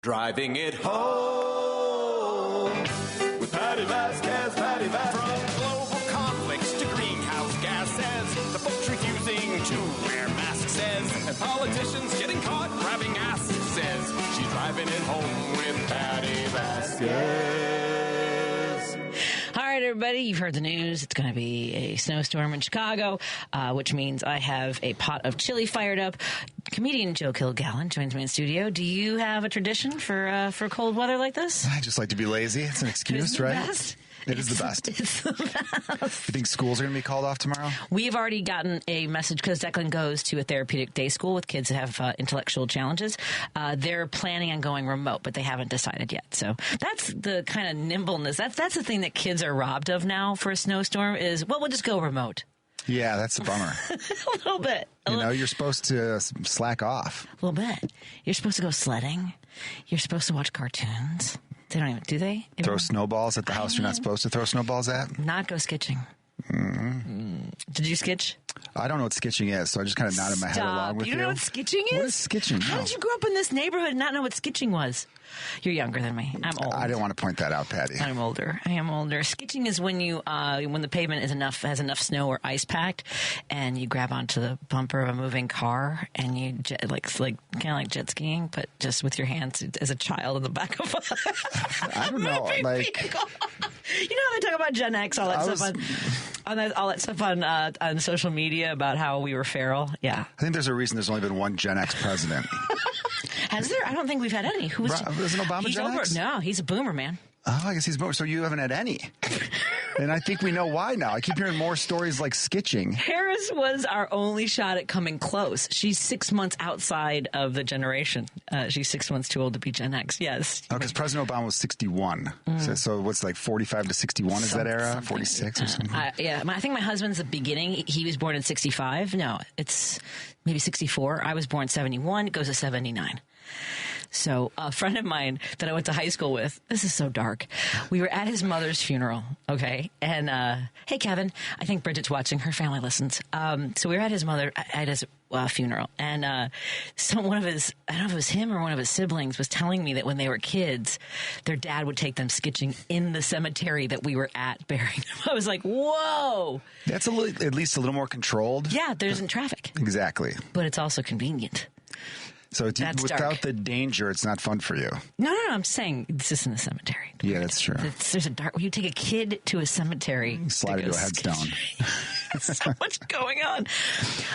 Driving it home with Patti Vasquez, Patti Vasquez. From global conflicts to greenhouse gases, the folks refusing to wear masks says, and politicians getting caught grabbing ass says, she's driving it home with Patti Vasquez. All right, everybody, you've heard the news. It's going to be a snowstorm in Chicago, which means I have a pot of chili fired up. Comedian Joe Kilgallon joins me in studio. Do you have a tradition for cold weather like this? I just like to be lazy. It's an excuse, right? Best. It is the best. It's the best. You think schools are going to be called off tomorrow? We've already gotten a message because Declan goes to a therapeutic day school with kids that have intellectual challenges. They're planning on going remote, but they haven't decided yet. So that's the kind of nimbleness. That's the thing that kids are robbed of now for a snowstorm is, well, we'll just go remote. Yeah, that's a bummer. A little bit. You're supposed to slack off. A little bit. You're supposed to go sledding. You're supposed to watch cartoons. They don't even, do they? Throw snowballs at the house you're not supposed to throw snowballs at? Not go skitching. Mm-hmm. Did you skitch? I don't know what skitching is, so I just kind of nodded my head along with you. You don't know what skitching is? What is skitching? How did you grow up in this neighborhood and not know what skitching was? You're younger than me. I'm old. I didn't want to point that out, Patty. I'm older. I am older. Skitching is when you when the pavement has enough snow or ice packed, and you grab onto the bumper of a moving car, and you like kind of like jet skiing, but just with your hands as a child in the back of a I don't know, like vehicle. You know how they talk about Gen X, all that stuff on social media about how we were feral. Yeah, I think there's a reason there's only been one Gen X president. Has there? I don't think we've had any. Isn't Obama Gen X? No, he's a boomer, man. Oh, I guess he's boomer. So you haven't had any. And I think we know why now. I keep hearing more stories like skitching. Harris was our only shot at coming close. She's 6 months outside of the generation. She's 6 months too old to be Gen X. Yes. Oh, because President Obama was 61. So what's like 45 to 61 is that era? 46 or something? Yeah. I think my husband's the beginning. He was born in 65. No, it's maybe 64. I was born 71. It goes to 79. So a friend of mine that I went to high school with, this is so dark. We were at his mother's funeral, okay? And, hey, Kevin, I think Bridget's watching. Her family listens. So we were at his funeral. And one of his, I don't know if it was him or one of his siblings, was telling me that when they were kids, their dad would take them skitching in the cemetery that we were at burying them. I was like, whoa. That's at least a little more controlled. Yeah, there isn't traffic. Exactly. But it's also convenient. So without dark. the danger, it's not fun for you. No, I'm saying it's just in the cemetery. Yeah, that's true. There's a dark. You take a kid to a cemetery, slide into a headstone. So much going on.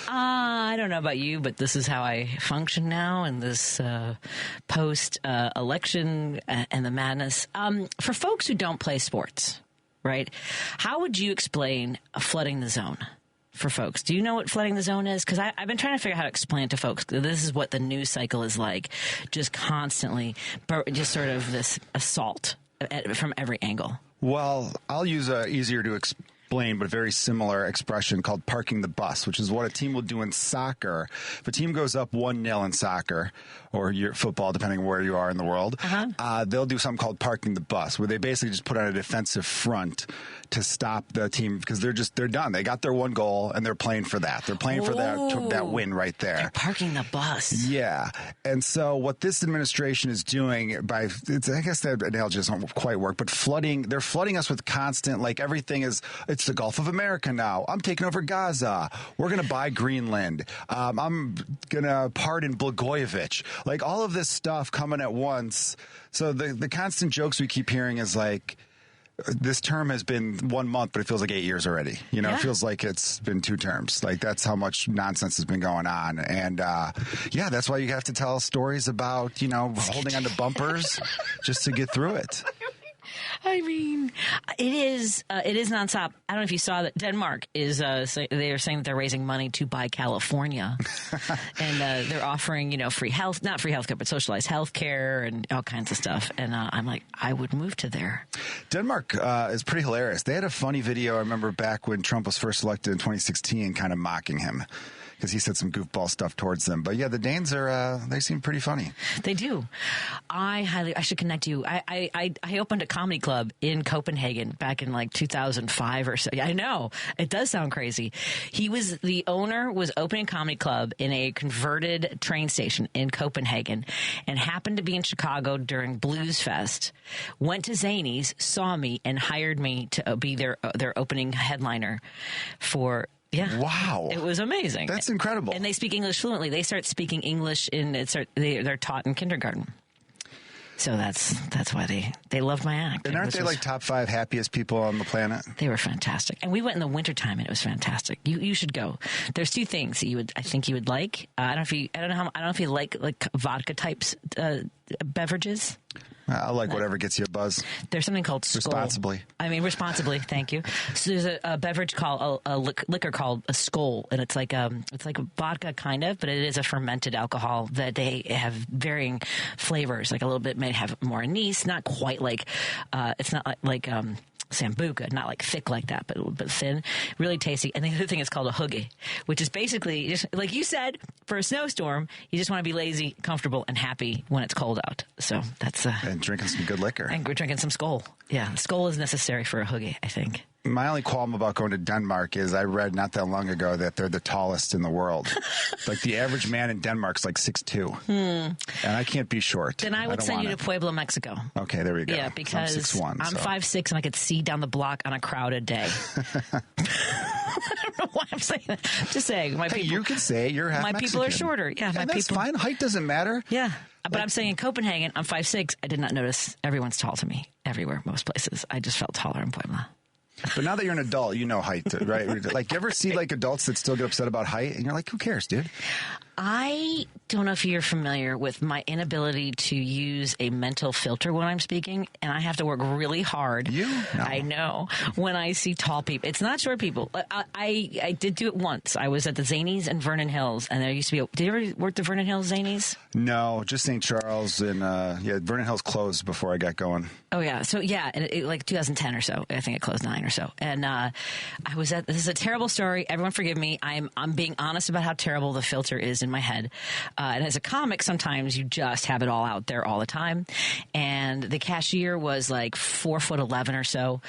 I don't know about you, but this is how I function now in this post-election and the madness. For folks who don't play sports, right? How would you explain flooding the zone? For folks, do you know what flooding the zone is? Because I've been trying to figure out how to explain it to folks. This is what the news cycle is like, just constantly, just sort of this assault from every angle. Well, I'll use a easier to explain but very similar expression called parking the bus, which is what a team will do in soccer. If a team goes up 1-0 in soccer or your football, depending on where you are in the world, they'll do something called parking the bus, where they basically just put on a defensive front to stop the team because they're done. They got their one goal and they're playing for that. They're playing for that win right there. They're parking the bus. Yeah. And so what this administration is doing I guess that analogy doesn't quite work, but they're flooding us with constant, like everything is, it's the Gulf of America now. I'm taking over Gaza. We're going to buy Greenland. I'm going to pardon Blagojevich. Like all of this stuff coming at once. So the constant jokes we keep hearing is like, this term has been 1 month, but it feels like 8 years already. It feels like it's been 2 terms. Like that's how much nonsense has been going on. And, that's why you have to tell stories about, holding onto bumpers just to get through it. I mean, it is nonstop. I don't know if you saw that Denmark is, they are saying that they're raising money to buy California. And they're offering, not free healthcare, but socialized healthcare and all kinds of stuff. And I'm like, I would move to there. Denmark is pretty hilarious. They had a funny video, I remember, back when Trump was first elected in 2016, kind of mocking him. because he said some goofball stuff towards them. But yeah, the Danes are, they seem pretty funny. They do. I should connect you. I opened a comedy club in Copenhagen back in like 2005 or so. I know. It does sound crazy. The owner was opening a comedy club in a converted train station in Copenhagen and happened to be in Chicago during Blues Fest. Went to Zanies, saw me, and hired me to be their opening headliner for. Yeah. Wow. It was amazing. That's incredible. And they speak English fluently. They start speaking English they're taught in kindergarten. So that's why they loved my act. And aren't they like top 5 happiest people on the planet? They were fantastic. And we went in the wintertime and it was fantastic. You should go. There's 2 things that I think you would like. I don't know if you like vodka types beverages. I like whatever gets you a buzz. There's something called Skol. Responsibly. Thank you. So there's a beverage called a liquor called a Skol, and it's like vodka kind of, but it is a fermented alcohol that they have varying flavors. Like a little bit may have more anise, not quite like it's not like Sambuca, not like thick like that, but thin, really tasty. And the other thing is called a huggy, which is basically just like you said, for a snowstorm, you just want to be lazy, comfortable, and happy when it's cold out. So that's and drinking some good liquor. And we're drinking some Skol. Yeah, Skol is necessary for a huggy, I think. My only qualm about going to Denmark is I read not that long ago that they're the tallest in the world. Like the average man in Denmark's like 6'2". And I can't be short. Then I would send you to Puebla, Mexico. Okay, there we go. Yeah, because I'm 6'1", I'm 5'6", and I could see down the block on a crowded day. I don't know why I'm saying that. I'm just saying. You can say you're half Mexican. People are shorter. Yeah, and that's fine. Height doesn't matter. Yeah. But I'm saying in Copenhagen, I'm 5'6". I did not notice everyone's tall to me everywhere, most places. I just felt taller in Puebla. But now that you're an adult, you know height, right? Like, you ever see like adults that still get upset about height, and you're like, who cares, dude? I don't know if you're familiar with my inability to use a mental filter when I'm speaking, and I have to work really hard. No. I know. When I see tall people. It's not short people. I did do it once. I was at the Zanies in Vernon Hills, and there used to be did you ever work the Vernon Hills Zanies? No, just St. Charles, and Vernon Hills closed before I got going. Oh, yeah. So, yeah, like 2010 or so. I think it closed 9 or so. And I was this is a terrible story. Everyone forgive me. I'm being honest about how terrible the filter is in my head. And as a comic, sometimes you just have it all out there all the time. And the cashier was like 4'11" or so,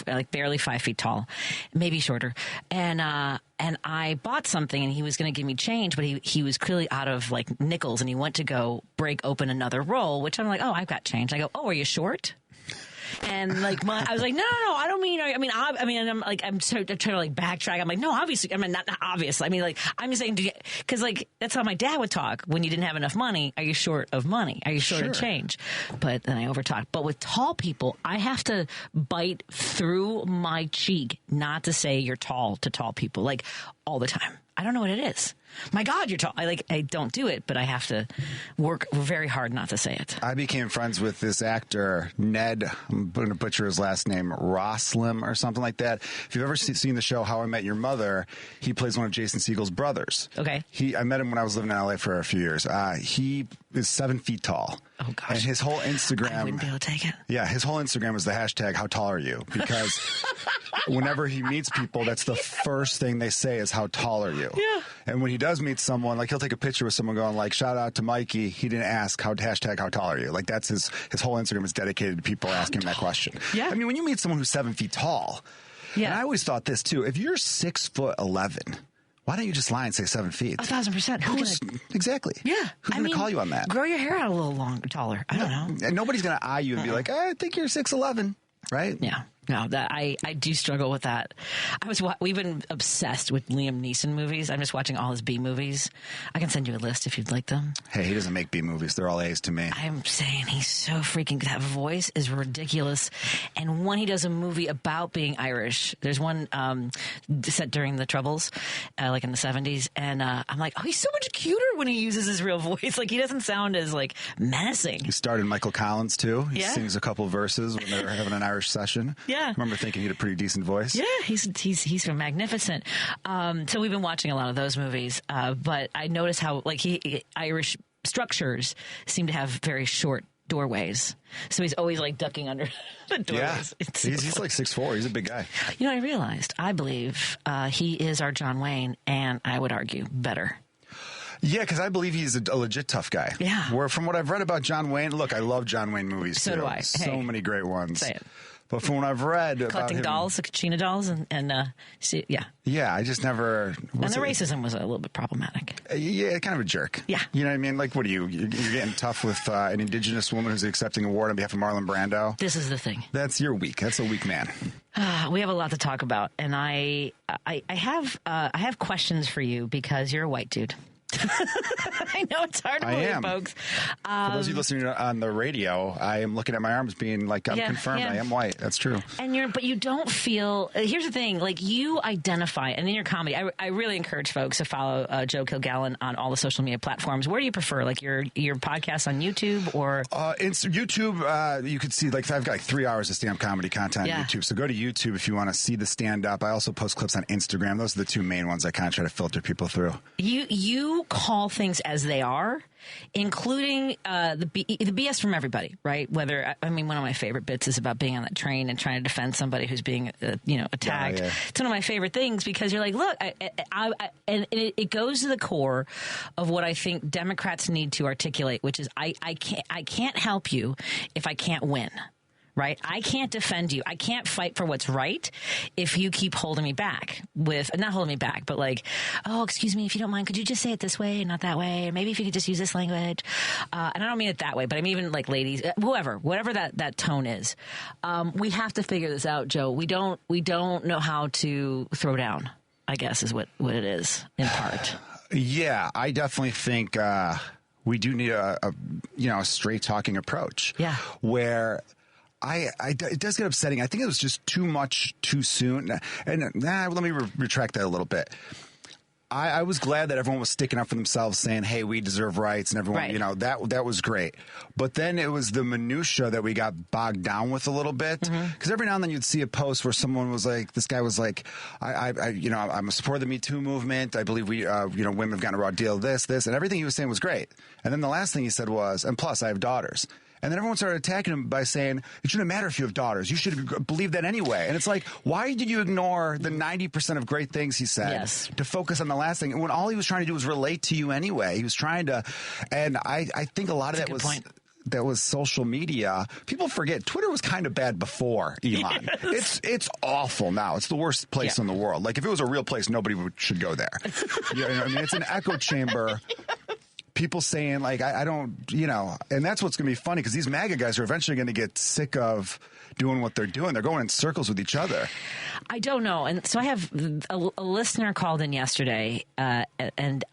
like barely 5 feet tall, maybe shorter. And I bought something, and he was going to give me change, but he was clearly out of like nickels, and he went to go break open another roll, which I'm like, oh, I've got change. I go, oh, are you short? And like I was like, no, I don't mean. I mean, I'm like, I'm trying to like backtrack. I'm like, no, obviously, I mean, not obvious. I mean, like, I'm just saying, because like that's how my dad would talk when you didn't have enough money. Are you short of money? Are you short of change? But then I overtalk. But with tall people, I have to bite through my cheek not to say you're tall to tall people, like all the time. I don't know what it is. My God, you're tall. I don't do it, but I have to work very hard not to say it. I became friends with this actor, Ned, I'm going to butcher his last name, Roslim or something like that. If you've ever seen the show How I Met Your Mother, he plays one of Jason Segel's brothers. Okay. I met him when I was living in LA for a few years. He is 7 feet tall. Oh, gosh. And his whole Instagram... I wouldn't be able to take it. Yeah, his whole Instagram is the hashtag, how tall are you? Because whenever he meets people, that's the first thing they say is, how tall are you? Yeah. And when he does meet someone, like he'll take a picture with someone going like, shout out to Mikey. He didn't ask hashtag, how tall are you? Like that's his whole Instagram is dedicated to people asking him that question. Yeah. I mean, when you meet someone who's 7 feet tall, and I always thought this too, if you're 6'11", why don't you just lie and say 7 feet? 1,000%. Exactly. Yeah. Who's going to call you on that? Grow your hair out a little taller. I don't know. And nobody's going to eye you and be like, I think you're 6'11", right? Yeah. No, that I do struggle with that. We've been obsessed with Liam Neeson movies. I'm just watching all his B movies. I can send you a list if you'd like them. Hey, he doesn't make B movies. They're all A's to me. I'm saying he's so freaking. That voice is ridiculous. And when he does a movie about being Irish, there's one set during the Troubles, like in the 70s, and I'm like, oh, he's so much cuter when he uses his real voice. Like he doesn't sound as like menacing. He starred in Michael Collins too. He sings a couple verses when they're having an Irish session. Yeah. I remember thinking he had a pretty decent voice. Yeah, he's magnificent. So we've been watching a lot of those movies, but I noticed how like Irish structures seem to have very short doorways. So he's always like ducking under the doorways. Yeah, he's like 6'4". He's a big guy. You know, I believe he is our John Wayne, and I would argue better. Yeah, because I believe he's a legit tough guy. Yeah. Where from what I've read about John Wayne, look, I love John Wayne movies So too. do I. So many great ones. Say it. But from what I've read Collecting about him, dolls, the Kachina dolls, and yeah. Yeah, I just never... And the racism was a little bit problematic. Yeah, kind of a jerk. Yeah. You know what I mean? Like, what are you? You're getting tough with an indigenous woman who's accepting an award on behalf of Marlon Brando? This is the thing. You're weak. That's a weak man. We have a lot to talk about, and I have questions for you because you're a white dude. I know it's hard to believe, folks. For those of you listening on the radio, I am looking at my arms being like, I'm confirmed. Yeah. I am white. That's true. But you don't feel, here's the thing, like you identify, and in your comedy, I really encourage folks to follow Joe Kilgallon on all the social media platforms. Where do you prefer? Like your podcast on YouTube or? YouTube, you could see, like, I've got like 3 hours of stand-up comedy content on YouTube. So go to YouTube if you want to see the stand-up. I also post clips on Instagram. Those are the two main ones I kind of try to filter people through. You call things as they are, including the BS from everybody, right? One of my favorite bits is about being on that train and trying to defend somebody who's being, attacked. Yeah. It's one of my favorite things because you're like, look, and it goes to the core of what I think Democrats need to articulate, which is I can't help you if I can't win. Right? I can't defend you. I can't fight for what's right if you keep holding me back not holding me back, but like, oh, excuse me, if you don't mind, could you just say it this way and not that way? Or maybe if you could just use this language. And I don't mean it that way, but I mean even like ladies, whatever that tone is. We have to figure this out, Joe. We don't know how to throw down, I guess is what it is in part. Yeah, I definitely think we do need a straight talking approach. Yeah. Where it does get upsetting. I think it was just too much too soon. And let me retract that a little bit. I was glad that everyone was sticking up for themselves, saying, "Hey, we deserve rights," and everyone, that was great. But then it was the minutia that we got bogged down with a little bit. Because every now and then you'd see a post where someone was like, "This guy was like, I'm a supporter of the Me Too movement. I believe we, women have gotten a raw deal of this," and everything he was saying was great. And then the last thing he said was, "And plus, I have daughters." And then everyone started attacking him by saying, it shouldn't matter if you have daughters. You should believe that anyway. And it's like, why did you ignore the 90% of great things he said to focus on the last thing? When all he was trying to do was relate to you anyway. He was trying to, and I think a lot of that was social media. People forget Twitter was kind of bad before Elon. Yes. It's awful now. It's the worst place in the world. Like if it was a real place, nobody should go there. You know what I mean? It's an echo chamber. People saying, like, I don't, and that's what's going to be funny because these MAGA guys are eventually going to get sick of doing what they're doing. They're going in circles with each other. I don't know. And so I have a listener called in yesterday and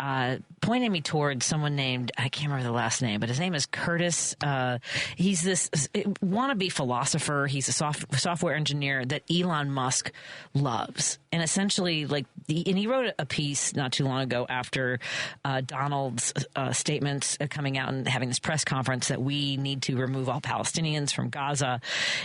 pointed me towards someone named, I can't remember the last name, but his name is Curtis. He's this wannabe philosopher. He's a software engineer that Elon Musk loves. And essentially, and he wrote a piece not too long ago after Donald's statements coming out and having this press conference that we need to remove all Palestinians from Gaza.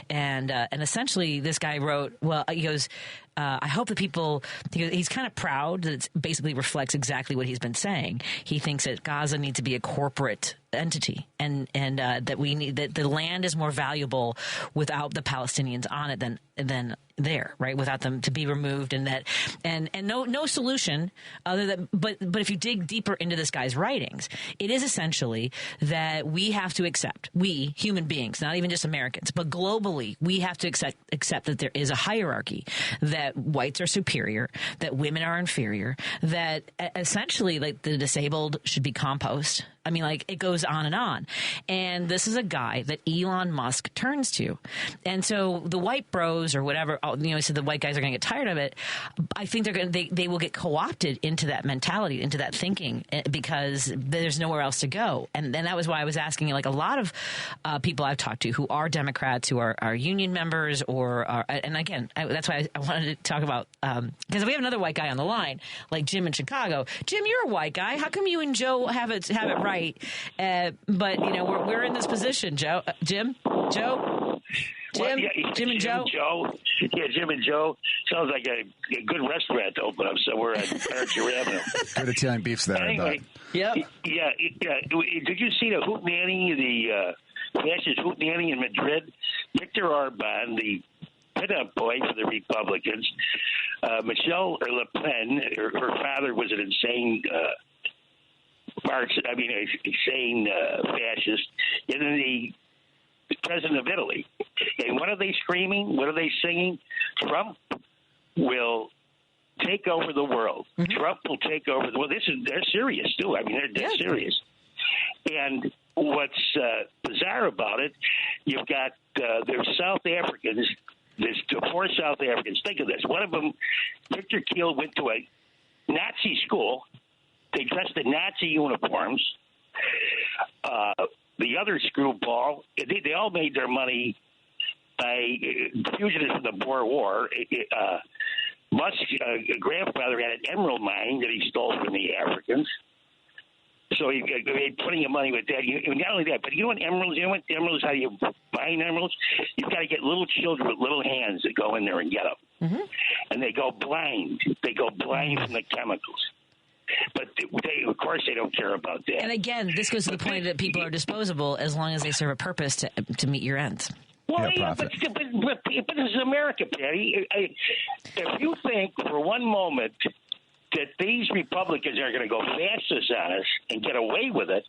And essentially, this guy wrote, he goes, I hope that he's kind of proud that it basically reflects exactly what he's been saying. He thinks that Gaza needs to be a corporate entity and that the land is more valuable without the Palestinians on it than there, right? Without them to be removed and no solution other than, but if you dig deeper into this guy's writings, it is essentially that we have to accept, we human beings, not even just Americans, but globally, we have to accept that there is a hierarchy, that whites are superior, that women are inferior, that essentially like the disabled should be compost. I mean, like, it goes on and on. And this is a guy that Elon Musk turns to. And so the white bros or whatever, so the white guys are going to get tired of it. I think they will get co-opted into that mentality, into that thinking, because there's nowhere else to go. And then that was why I was asking, like, a lot of people I've talked to who are Democrats, who are union members, and again, that's why I wanted to talk about, because we have another white guy on the line, like Jim in Chicago. Jim, you're a white guy. How come you and Joe have it right? But we're in this position, Joe. Jim and Joe. Jim and Joe sounds like a good restaurant to open up somewhere on Archer Avenue. Good Italian beefs there. Anyway, yeah. Did you see the Hoot Nanny, fascist hootenanny in Madrid, Viktor Orban, the pin-up boy for the Republicans, Michelle Le Pen, her father was an insane insane fascist, and then the president of Italy. And what are they screaming? What are they singing? Trump will take over the world. Mm-hmm. Trump will take over the world. They're serious, too. I mean, they're serious. And what's bizarre about it, you've got there's South Africans. There's 4 South Africans. Think of this. One of them, Victor Keel, went to a Nazi school. They dressed in Nazi uniforms. The other screwball, they all made their money by fugitives from the Boer War. Musk's grandfather had an emerald mine that he stole from the Africans. So he made plenty of money with that. Not only that, but you know what emeralds? You know what emeralds? How you find emeralds? You've got to get little children with little hands that go in there and get them, and they go blind. They go blind from the chemicals. But of course, they don't care about that. And again, this goes to the point that people are disposable as long as they serve a purpose to meet your ends. Well, yeah, but this is America, Patty. If you think for one moment that these Republicans are going to go fascist on us and get away with it,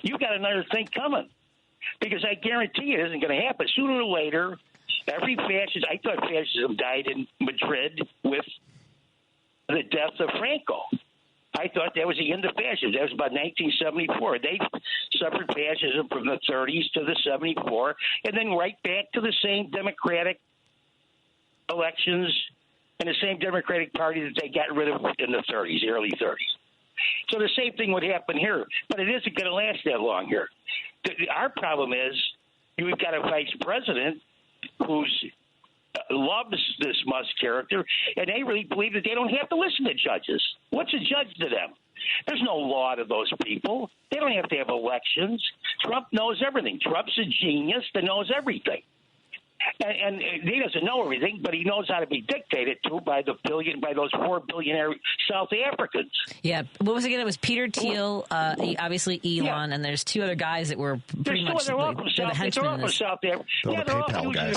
you got another thing coming. Because I guarantee you it isn't going to happen. Sooner or later, every fascist, I thought fascism died in Madrid with the death of Franco. I thought that was the end of fascism. That was about 1974. They suffered fascism from the 30s to the 74, and then right back to the same democratic elections and the same Democratic Party that they got rid of in the 30s, the early 30s. So the same thing would happen here, but it isn't going to last that long here. Our problem is we've got a vice president who's loves this Musk character, and they really believe that they don't have to listen to judges. What's a judge to them? There's no law to those people. They don't have to have elections. Trump knows everything. Trump's a genius that knows everything. And he doesn't know everything, but he knows how to be dictated to by those 4 billionaire South Africans. Yeah. What was it again? It was Peter Thiel, obviously Elon, and there's 2 other guys that were pretty much the henchmen in this. South Africa. Yeah, they're PayPal guys.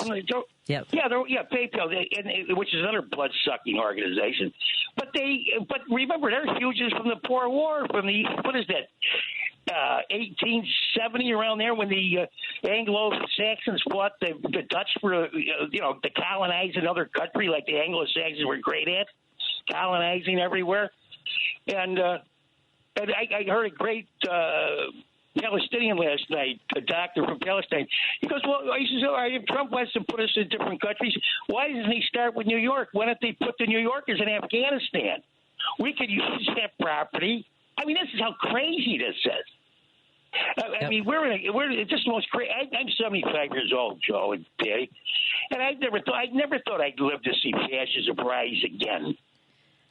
Yep. Yeah, PayPal, which is another blood-sucking organization. But remember, they're fugitives from the Boer War, from the, what is that, 1870, around there, when the Anglo-Saxons fought the Dutch for, to colonize another country like the Anglo-Saxons were great at, colonizing everywhere. And I heard a great Palestinian last night, a doctor from Palestine. He goes, if Trump wants to put us in different countries, why doesn't he start with New York? Why don't they put the New Yorkers in Afghanistan? We could use that property. I mean, this is how crazy this is. I mean, it's just the most crazy. I'm 75 years old, Joe and Patty, and I never thought I'd live to see fascism rise again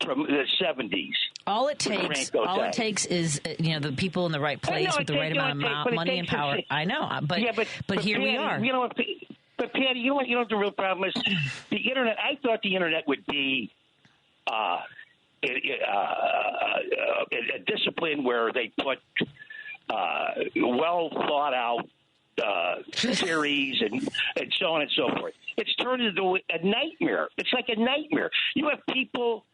from the 70s. All it takes is the people in the right place with the right amount of money and power. I know, but here we are. But Patty, you know what the real problem is? The internet. I thought the internet would be a discipline where they put well thought out theories and so on and so forth. It's turned into a nightmare. It's like a nightmare. You have people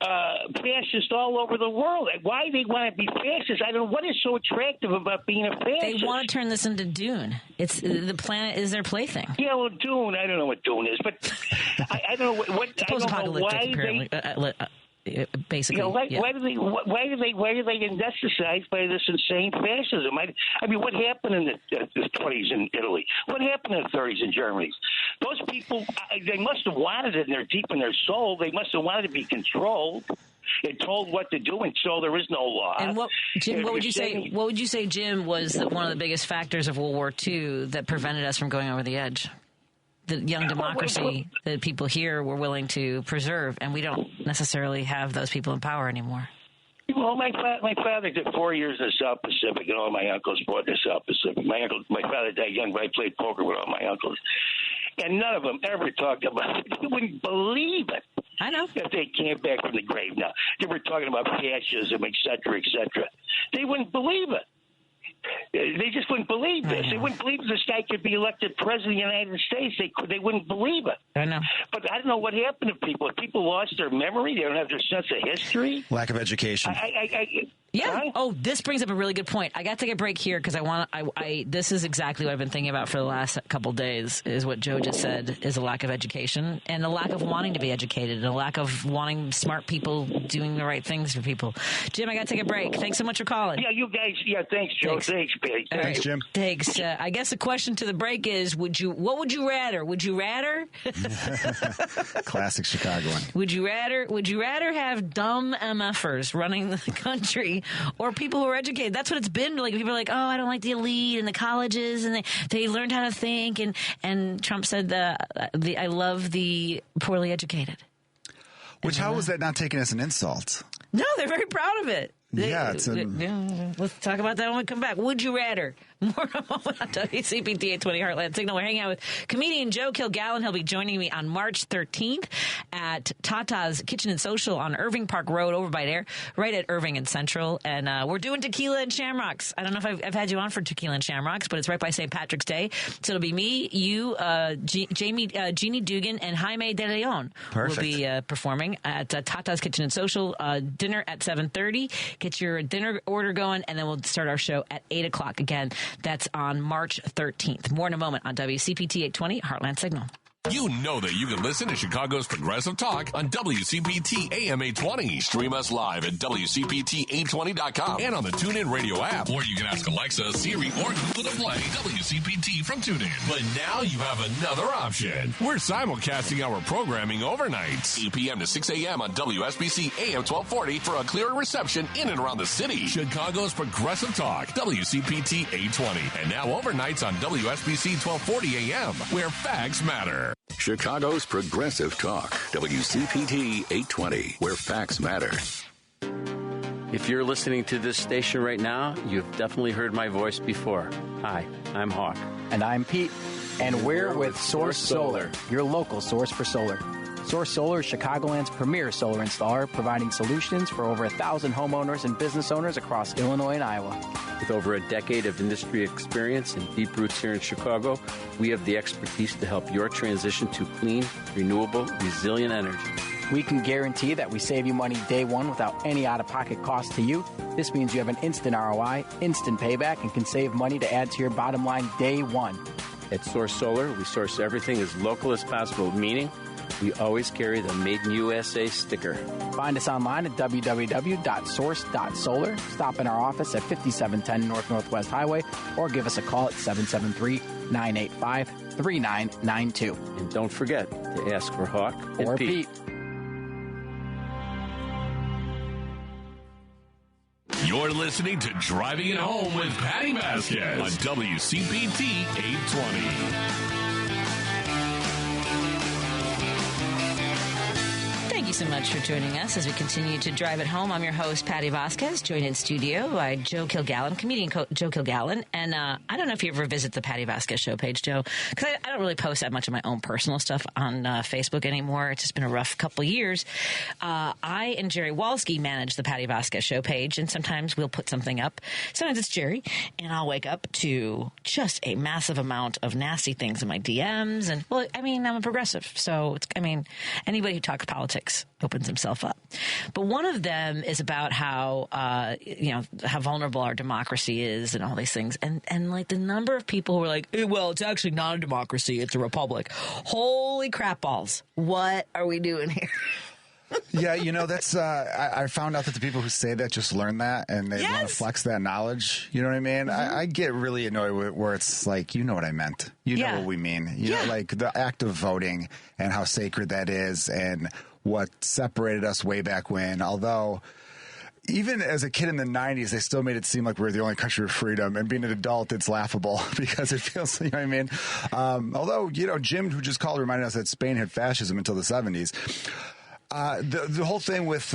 fascist all over the world. Why they want to be fascist? I don't know what is so attractive about being a fascist. They want to turn this into Dune. It's the planet is their plaything. Yeah, well, Dune. I don't know what Dune is, but I don't know what. I don't know why apparently. Basically, why do they anesthetize by this insane fascism? I mean, what happened in the 20s in Italy? What happened in the 30s in Germany? Those people, they must have wanted it deep in their soul. They must have wanted to be controlled and told what to do, and so there is no law. And Jim, what would you say, Jim, was one of the biggest factors of World War II that prevented us from going over the edge? The young democracy that people here were willing to preserve, and we don't necessarily have those people in power anymore. Well, my father did 4 years in the South Pacific, and all my uncles fought in the South Pacific. My father died young, but I played poker with all my uncles, and none of them ever talked about it. You wouldn't believe it. I know. If they came back from the grave now. They were talking about fascism, et cetera, et cetera. They wouldn't believe it. They just wouldn't believe this. They wouldn't believe this guy could be elected president of the United States. They wouldn't believe it. I know. But I don't know what happened to people. If people lost their memory, they don't have their sense of history. Lack of education. Yeah. Oh, this brings up a really good point. I got to take a break here because this is exactly what I've been thinking about for the last couple of days, is what Joe just said, is a lack of education and a lack of wanting to be educated and a lack of wanting smart people doing the right things for people. Jim, I got to take a break. Thanks so much for calling. Yeah, you guys. Yeah, thanks, Joe. Thanks Patty. Thanks, Jim. Thanks. I guess the question to the break is, what would you rather? Would you rather? Classic Chicagoan. Would you rather have dumb MFers running the country or people who are educated? That's what it's been. Like, people are like, oh, I don't like the elite and the colleges, and they learned how to think. And Trump said I love the poorly educated. Which, how was that not taken as an insult? No, they're very proud of it. Let's talk about that when we come back. Would you rather? More on WCPT 820 Heartland Signal. We're hanging out with comedian Joe Kilgallon. He'll be joining me on March 13th at Tata's Kitchen and Social on Irving Park Road over by there, right at Irving and Central. And we're doing tequila and shamrocks. I don't know if I've had you on for tequila and shamrocks, but it's right by St. Patrick's Day. So it'll be me, you, Jeannie Dugan, and Jaime De Leon. Perfect. Will be performing at Tata's Kitchen and Social. Dinner at 7:30. Get your dinner order going, and then we'll start our show at 8 o'clock. Again, that's on March 13th. More in a moment on WCPT 820 Heartland Signal. You know that you can listen to Chicago's Progressive Talk on WCPT AM 820. Stream us live at WCPT820.com and on the TuneIn Radio app. Or you can ask Alexa, Siri, or Google to play WCPT from TuneIn. But now you have another option. We're simulcasting our programming overnights, 8 p.m. to 6 a.m. on WSBC AM 1240 for a clearer reception in and around the city. Chicago's Progressive Talk, WCPT 820. And now overnights on WSBC 1240 AM, where facts matter. Chicago's Progressive Talk, WCPT 820, where facts matter. If you're listening to this station right now, you've definitely heard my voice before. Hi, I'm Hawk. And I'm Pete. And we're with Source Solar, your local source for solar. Source Solar is Chicagoland's premier solar installer, providing solutions for over 1,000 homeowners and business owners across Illinois and Iowa. With over a decade of industry experience and deep roots here in Chicago, we have the expertise to help your transition to clean, renewable, resilient energy. We can guarantee that we save you money day one without any out-of-pocket cost to you. This means you have an instant ROI, instant payback, and can save money to add to your bottom line day one. At Source Solar, we source everything as local as possible, meaning we always carry the Made in USA sticker. Find us online at www.source.solar. Stop in our office at 5710 North Northwest Highway or give us a call at 773-985-3992. And don't forget to ask for Hawk and or Pete. You're listening to Driving It Home with Patti Vasquez on WCPT 820. Thank you so much for joining us as we continue to drive it home. I'm your host, Patti Vasquez, joined in studio by Joe Kilgallon, comedian Joe Kilgallon. And I don't know if you ever visit the Patti Vasquez show page, Joe, because I don't really post that much of my own personal stuff on Facebook anymore. It's just been a rough couple of years. I and Jerry Walsky manage the Patti Vasquez show page, and sometimes we'll put something up. Sometimes it's Jerry, and I'll wake up to just a massive amount of nasty things in my DMs. And, well, I mean, I'm a progressive, so anybody who talks politics opens himself up. But one of them is about how how vulnerable our democracy is and all these things. And like the number of people who are like, well, it's actually not a democracy, it's a republic. Holy crap balls. What are we doing here? Yeah, that's I found out that the people who say that just learn that and they want to flex that knowledge. You know what I mean? Mm-hmm. I get really annoyed with where it's like, you know what I meant. You know what we mean. You know, like the act of voting and how sacred that is and what separated us way back when. Although, even as a kid in the 90s, they still made it seem like we were the only country with freedom. And being an adult, it's laughable because it feels, you know what I mean? Although, Jim, who just called, reminded us that Spain had fascism until the 70s. The whole thing with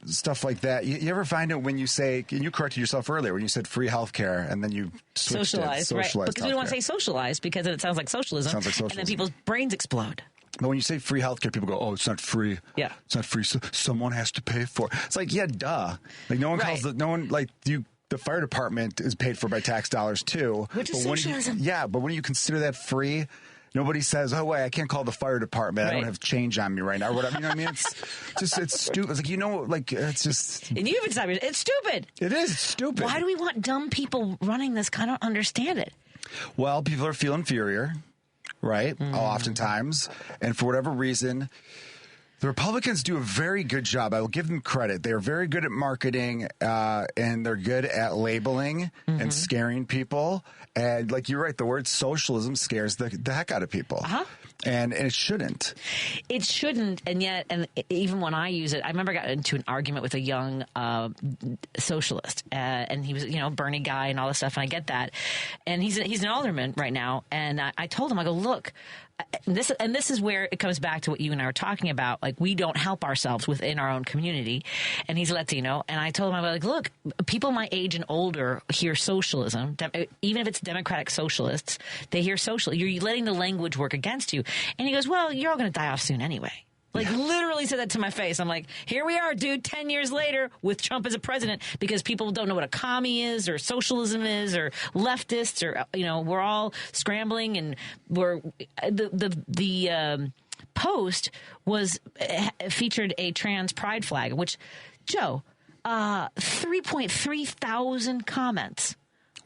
stuff like that, you ever find it when you say, and you corrected yourself earlier, when you said free healthcare and then you switched socialized, right? Because we don't want to say socialized because it sounds like socialism. Sounds like socialism. And then people's brains explode. But when you say free healthcare, people go, "Oh, it's not free. Yeah, it's not free. So someone has to pay for it." It's like, yeah, duh. Like no one calls the no one like you. the fire department is paid for by tax dollars too. Which is socialism. But when you consider that free, nobody says, "Oh wait, I can't call the fire department. Right. I don't have change on me right now." Or whatever. You know what I mean? It's stupid. It's like, it's just. And you even said it's stupid. It is. It's stupid. Why do we want dumb people running this? I don't understand it. Well, people are feel inferior, right? Oftentimes, and for whatever reason. The Republicans do a very good job. I will give them credit. They're very good at marketing, and they're good at labeling and scaring people. And like you're right, the word socialism scares the heck out of people. Uh-huh. And it shouldn't. It shouldn't, and yet, and even when I use it, I remember I got into an argument with a young socialist, and he was, Bernie guy and all this stuff, and I get that. And he's an alderman right now, and I told him, I go, look, this is where it comes back to what you and I were talking about. Like, we don't help ourselves within our own community. And he's Latino, and I told him, I was like, look, people my age and older hear socialism, even if it's democratic socialists, they hear social. You're letting the language work against you. And he goes, well, you're all going to die off soon anyway. Like, literally said that to my face. I'm like, here we are, dude, 10 years later with Trump as a president, because people don't know what a commie is or socialism is or leftists or, we're all scrambling, and the post featured a trans pride flag, which, Joe, 3.3 thousand comments.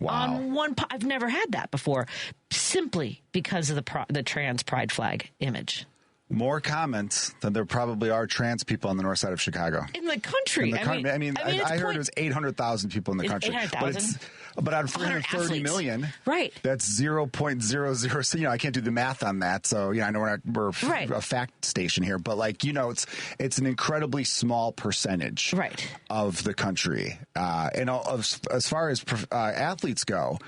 Wow. On one, I've never had that before, simply because of the trans pride flag image. More comments than there probably are trans people on the north side of Chicago. In the country. I heard it was 800,000 people in the country. 800,000? But out of 330 million, right? That's 0.00. I can't do the math on that. So, I know we're a fact station here, but it's an incredibly small percentage, right, of the country. And as far as athletes go,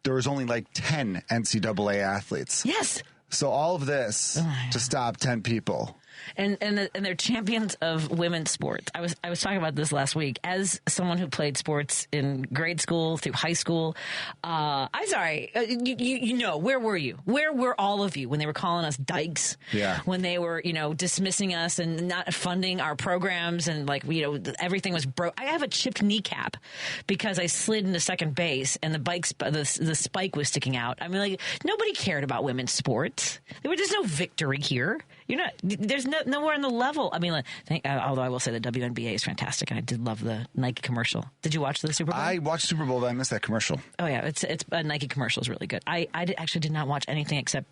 there was only 10 NCAA athletes. Yes. So all of this to stop 10 people. And they're champions of women's sports. I was talking about this last week. As someone who played sports in grade school through high school, I'm sorry, where were you? Where were all of you when they were calling us dykes? Yeah. When they were, dismissing us and not funding our programs, and everything was broke. I have a chipped kneecap because I slid into second base and the spike was sticking out. I mean, nobody cared about women's sports. There's no victory here. There's nowhere on the level. I mean, although I will say the WNBA is fantastic, and I did love the Nike commercial. Did you watch the Super Bowl? I watched Super Bowl, but I missed that commercial. Oh yeah, it's a Nike commercial is really good. I actually did not watch anything except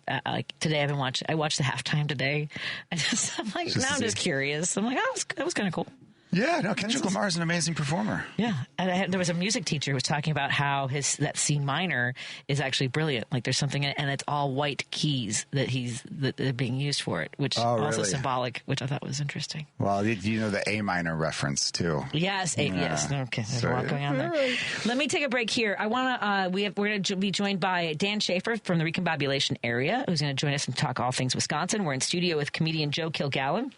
today. I watched the halftime today. I'm just curious. I'm like, that was kind of cool. Yeah, no, Kendrick Lamar is an amazing performer. Yeah, and there was a music teacher who was talking about how that C minor is actually brilliant. Like, there's something in it, and it's all white keys that they're being used for it, which also symbolic, which I thought was interesting. Well, you know the A minor reference too. Yes, yes. Okay, there's a lot going on there. Right. Let me take a break here. I want to. We're going to be joined by Dan Schaefer from the Recombobulation area, who's going to join us and talk all things Wisconsin. We're in studio with comedian Joe Kilgallon,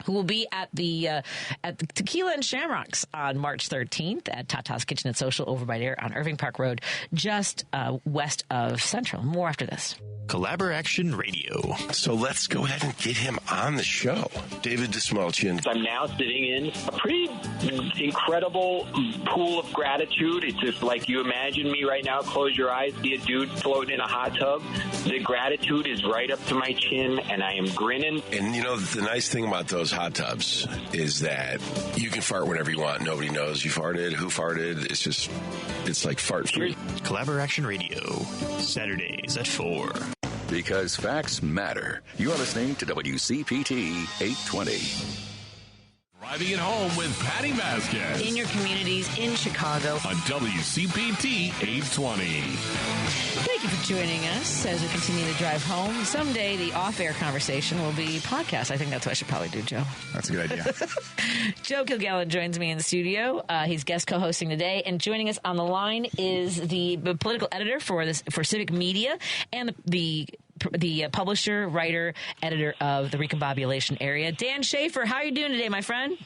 who will be at the Tequila and Shamrocks on March 13th at Tata's Kitchen and Social over by there on Irving Park Road, just west of Central. More after this. Collaboration Radio. So let's go ahead and get him on the show. David Desmalchian. I'm now sitting in a pretty incredible pool of gratitude. It's just like you imagine me right now. Close your eyes, see a dude floating in a hot tub. The gratitude is right up to my chin, and I am grinning. And the nice thing about those hot tubs is that you can fart whenever you want. Nobody knows you farted, who farted. It's like fart free. Collaboration Radio, Saturdays at 4. Because facts matter. You're listening to WCPT 820. Driving it home with Patti Vasquez. In your communities, in Chicago. On WCPT 820. Thank you for joining us as we continue to drive home. Someday the off-air conversation will be podcast. I think that's what I should probably do, Joe. That's a good idea. Joe Kilgallon joins me in the studio. He's guest co-hosting today. And joining us on the line is the political editor for Civic Media and the publisher, writer, editor of the Recombobulation area. Dan Schaefer, how are you doing today, my friend?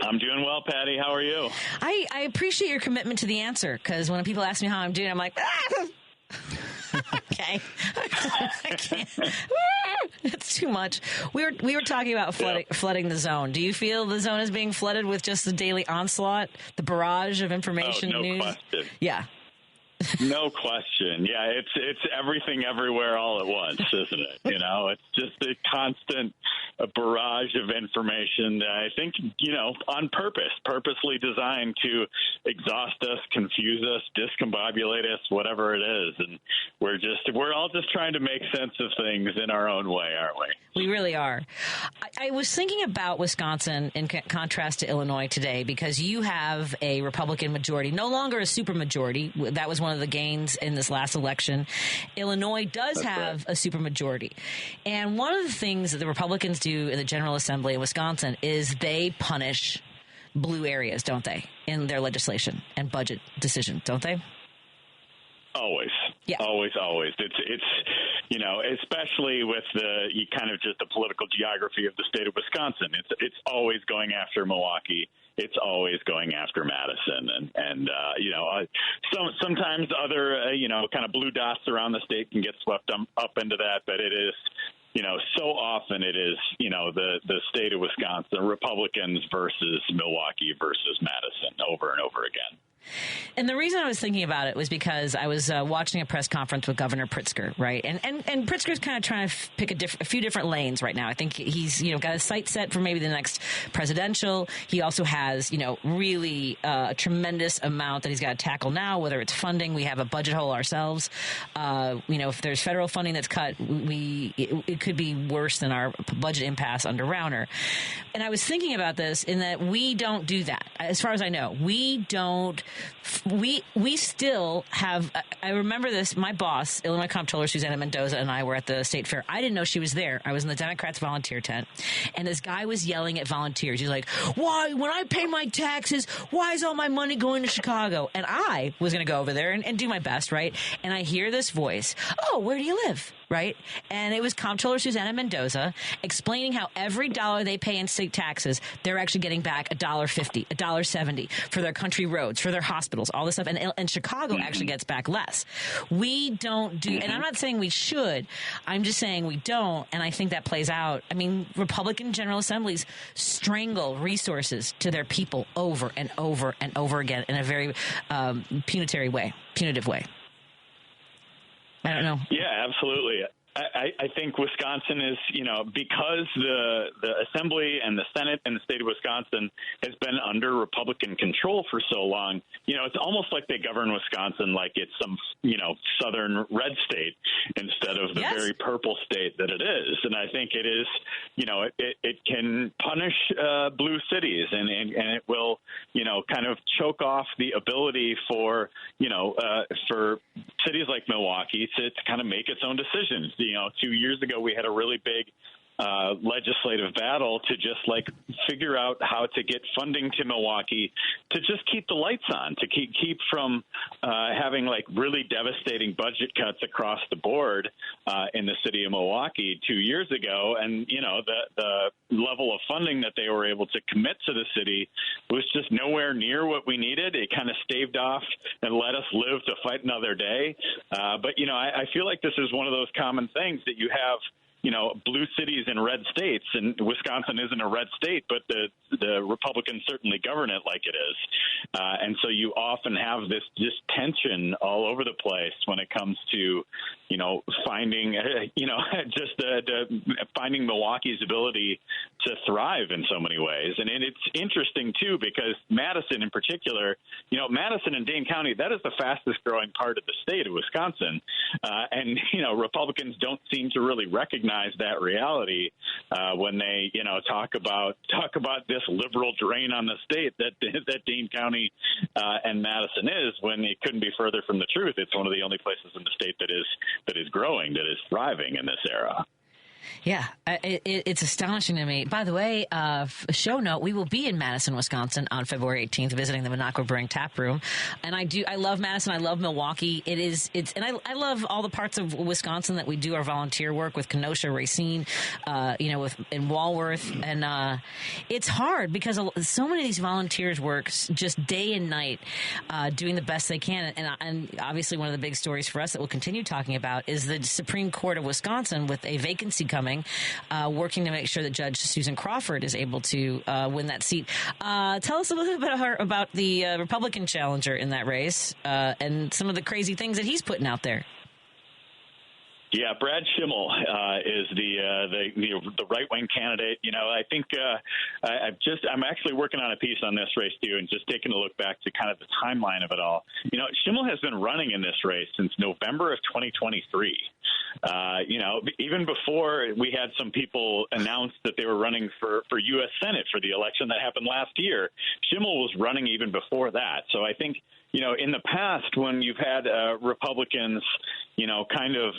I'm doing well, Patty. How are you? I appreciate your commitment to the answer, because when people ask me how I'm doing, I'm like, okay. I can't. It's too much. We were talking about flooding the zone. Do you feel the zone is being flooded with just the daily onslaught, the barrage of information, no news? Question. Yeah. No question. Yeah, it's everything everywhere all at once, isn't it? It's just a constant barrage of information that I think, on purposely designed to exhaust us, confuse us, discombobulate us, whatever it is. And we're all just trying to make sense of things in our own way, aren't we? We really are. I was thinking about Wisconsin in contrast to Illinois today, because you have a Republican majority, no longer a supermajority. That was one of the gains in this last election. Illinois does have a supermajority. And one of the things that the Republicans do in the General Assembly in Wisconsin is they punish blue areas, don't they, in their legislation and budget decisions, don't they? Always. Yeah. Always. It's especially with the political geography of the state of Wisconsin. It's always going after Milwaukee. It's always going after Madison, and sometimes other kind of blue dots around the state can get swept up into that, but it is. So often it is, the state of Wisconsin, Republicans versus Milwaukee versus Madison over and over again. And the reason I was thinking about it was because I was watching a press conference with Governor Pritzker, right? And Pritzker's kind of trying to pick a few different lanes right now. I think he's, got a sight set for maybe the next presidential. He also has, really a tremendous amount that he's got to tackle now, whether it's funding. We have a budget hole ourselves. If there's federal funding that's cut, it could be worse than our budget impasse under Rauner. And I was thinking about this in that we don't do that. As far as I know, we don't. We still have, I remember this, my boss, Illinois Comptroller Susanna Mendoza, and I were at the state fair. I didn't know she was there. I was in the Democrats volunteer tent, and this guy was yelling at volunteers. He's like, why, when I pay my taxes, why is all my money going to Chicago? And I was going to go over there and do my best, right? And I hear this voice, oh, where do you live? Right? And it was Comptroller Susanna Mendoza explaining how every dollar they pay in state taxes, they're actually getting back $1.50, $1.70 for their country roads, for their hospitals, all this stuff. And Chicago actually gets back less. We don't do, and I'm not saying we should, I'm just saying we don't. And I think that plays out. I mean, Republican General Assemblies strangle resources to their people over and over and over again in a very punitive way. I don't know. Yeah, absolutely. I think Wisconsin is, because the Assembly and the Senate and the state of Wisconsin has been under Republican control for so long, it's almost like they govern Wisconsin like it's some, southern red state instead of the very purple state that it is. And I think it is, it can punish blue cities and it will, kind of choke off the ability for cities like Milwaukee to kind of make its own decisions. 2 years ago, we had a really big legislative battle to just figure out how to get funding to Milwaukee to just keep the lights on, to keep from having really devastating budget cuts across the board in the city of Milwaukee 2 years ago. And, the level of funding that they were able to commit to the city was just nowhere near what we needed. It kind of staved off and let us live to fight another day. But I feel like this is one of those common things that you have, blue cities in red states, and Wisconsin isn't a red state, but the Republicans certainly govern it like it is. And so you often have this tension all over the place when it comes to, finding, finding Milwaukee's ability to thrive in so many ways. And it's interesting, too, because Madison in particular, Madison and Dane County, that is the fastest growing part of the state of Wisconsin. And Republicans don't seem to really recognize that reality when they, talk about this liberal drain on the state that Dane County and Madison is, when it couldn't be further from the truth. It's one of the only places in the state that is growing, that is thriving in this era. Yeah, it's astonishing to me. By the way, a show note, we will be in Madison, Wisconsin on February 18th, visiting the Minocqua Brewing Tap Room. And I love Madison. I love Milwaukee. And I love all the parts of Wisconsin that we do our volunteer work with Kenosha, Racine, in Walworth. And it's hard because so many of these volunteers work just day and night, doing the best they can. And obviously one of the big stories for us that we'll continue talking about is the Supreme Court of Wisconsin with a vacancy coming, working to make sure that Judge Susan Crawford is able to win that seat. Tell us a little bit about the Republican challenger in that race and some of the crazy things that he's putting out there. Yeah, Brad Schimmel is the right-wing candidate. I think I'm actually working on a piece on this race too, and just taking a look back to kind of the timeline of it all. Schimmel has been running in this race since November of 2023. Even before we had some people announce that they were running for U.S. Senate for the election that happened last year, Schimmel was running even before that. So I think, in the past when you've had Republicans, kind of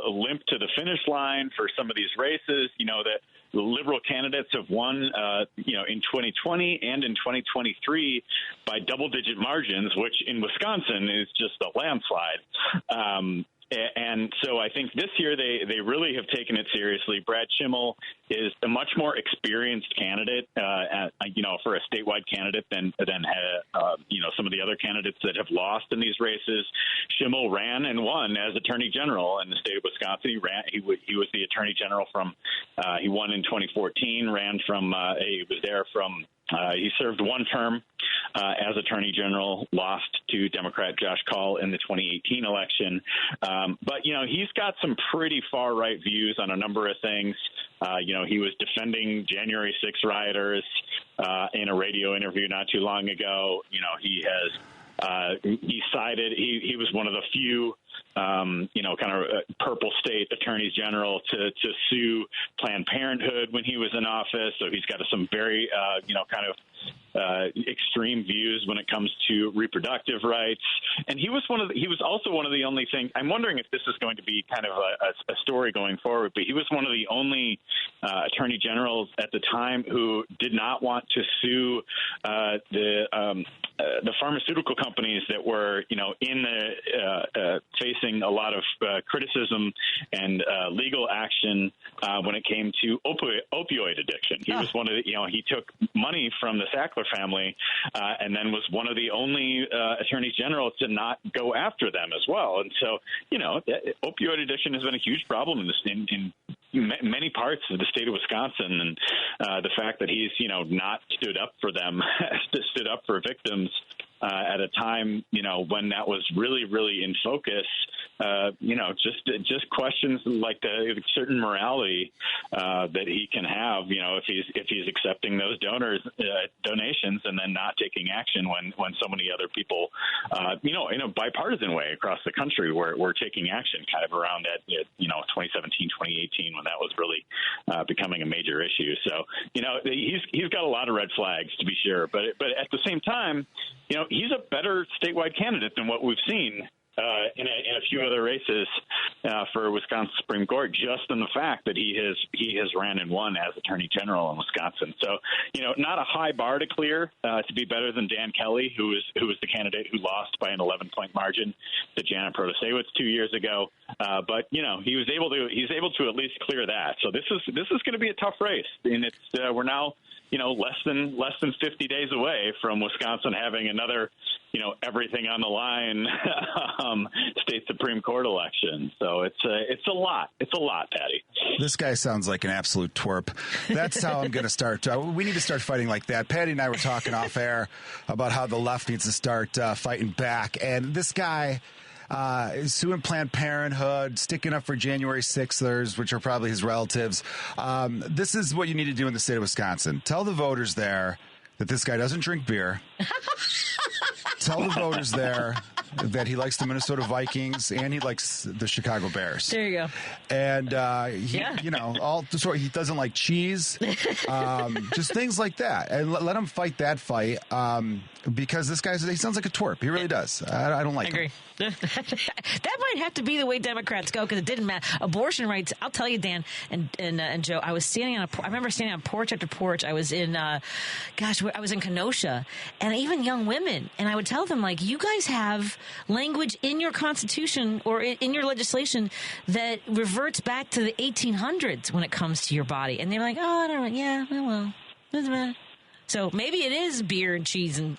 limp to the finish line for some of these races, that the liberal candidates have won, in 2020 and in 2023 by double-digit margins, which in Wisconsin is just a landslide. And so I think this year they really have taken it seriously. Brad Schimmel is a much more experienced candidate, for a statewide candidate than some of the other candidates that have lost in these races. Schimmel ran and won as Attorney General in the state of Wisconsin. He was the Attorney General he won in 2014. He served one term as Attorney General, lost to Democrat Josh Kaul in the 2018 election. But he's got some pretty far-right views on a number of things. He was defending January 6 rioters in a radio interview not too long ago. He was one of the few purple state attorneys general to sue Planned Parenthood when he was in office. So he's got some very, extreme views when it comes to reproductive rights. And he was also one of the only things. I'm wondering if this is going to be kind of a story going forward, but he was one of the only attorney generals at the time who did not want to sue the pharmaceutical companies that were, facing a lot of criticism and legal action when it came to opioid addiction. He was one of he took money from the Sackler family and then was one of the only attorneys general to not go after them as well. And so, opioid addiction has been a huge problem in many parts of the state of Wisconsin, and the fact that he's not stood up for them, stood up for victims at a time when that was really, really in focus. Just questions like the certain morality that he can have. If he's accepting those donations and then not taking action when so many other people, in a bipartisan way across the country, were taking action kind of around that 2017, 2018 when that was really becoming a major issue. So he's got a lot of red flags to be sure, but at the same time, he's a better statewide candidate than what we've seen in a few other races for Wisconsin Supreme Court, just in the fact that he has ran and won as Attorney General in Wisconsin. So, not a high bar to clear to be better than Dan Kelly, who was the candidate who lost by an 11-point margin to Janet Protasiewicz 2 years ago. But he's able to at least clear that. So this is going to be a tough race, and it's we're now less than 50 days away from Wisconsin having another, everything on the line state Supreme Court election. So it's a lot. It's a lot, Patty. This guy sounds like an absolute twerp. That's how I'm going to start. We need to start fighting like that. Patty and I were talking off air about how the left needs to start fighting back. And this guy is suing Planned Parenthood, sticking up for January 6ers, which are probably his relatives. This is what you need to do in the state of Wisconsin. Tell the voters there that this guy doesn't drink beer. Tell the voters there that he likes the Minnesota Vikings and he likes the Chicago Bears. There you go. And he doesn't like cheese, just things like that. And let him fight that fight because this guy, he sounds like a twerp. He really does. I don't like him. I agree. That might have to be the way Democrats go because it didn't matter. Abortion rights. I'll tell you, Dan and Joe. I was standing on I remember standing on porch after porch. I was in, I was in Kenosha, and even young women. And I would tell them, like, you guys have language in your Constitution or in your legislation that reverts back to the 1800s when it comes to your body. And they're like, oh, I don't know. Yeah, well. So maybe it is beer and cheese and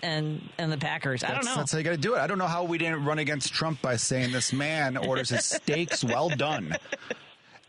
the Packers. I don't know. That's how you got to do it. I don't know how we didn't run against Trump by saying this man orders his steaks well done.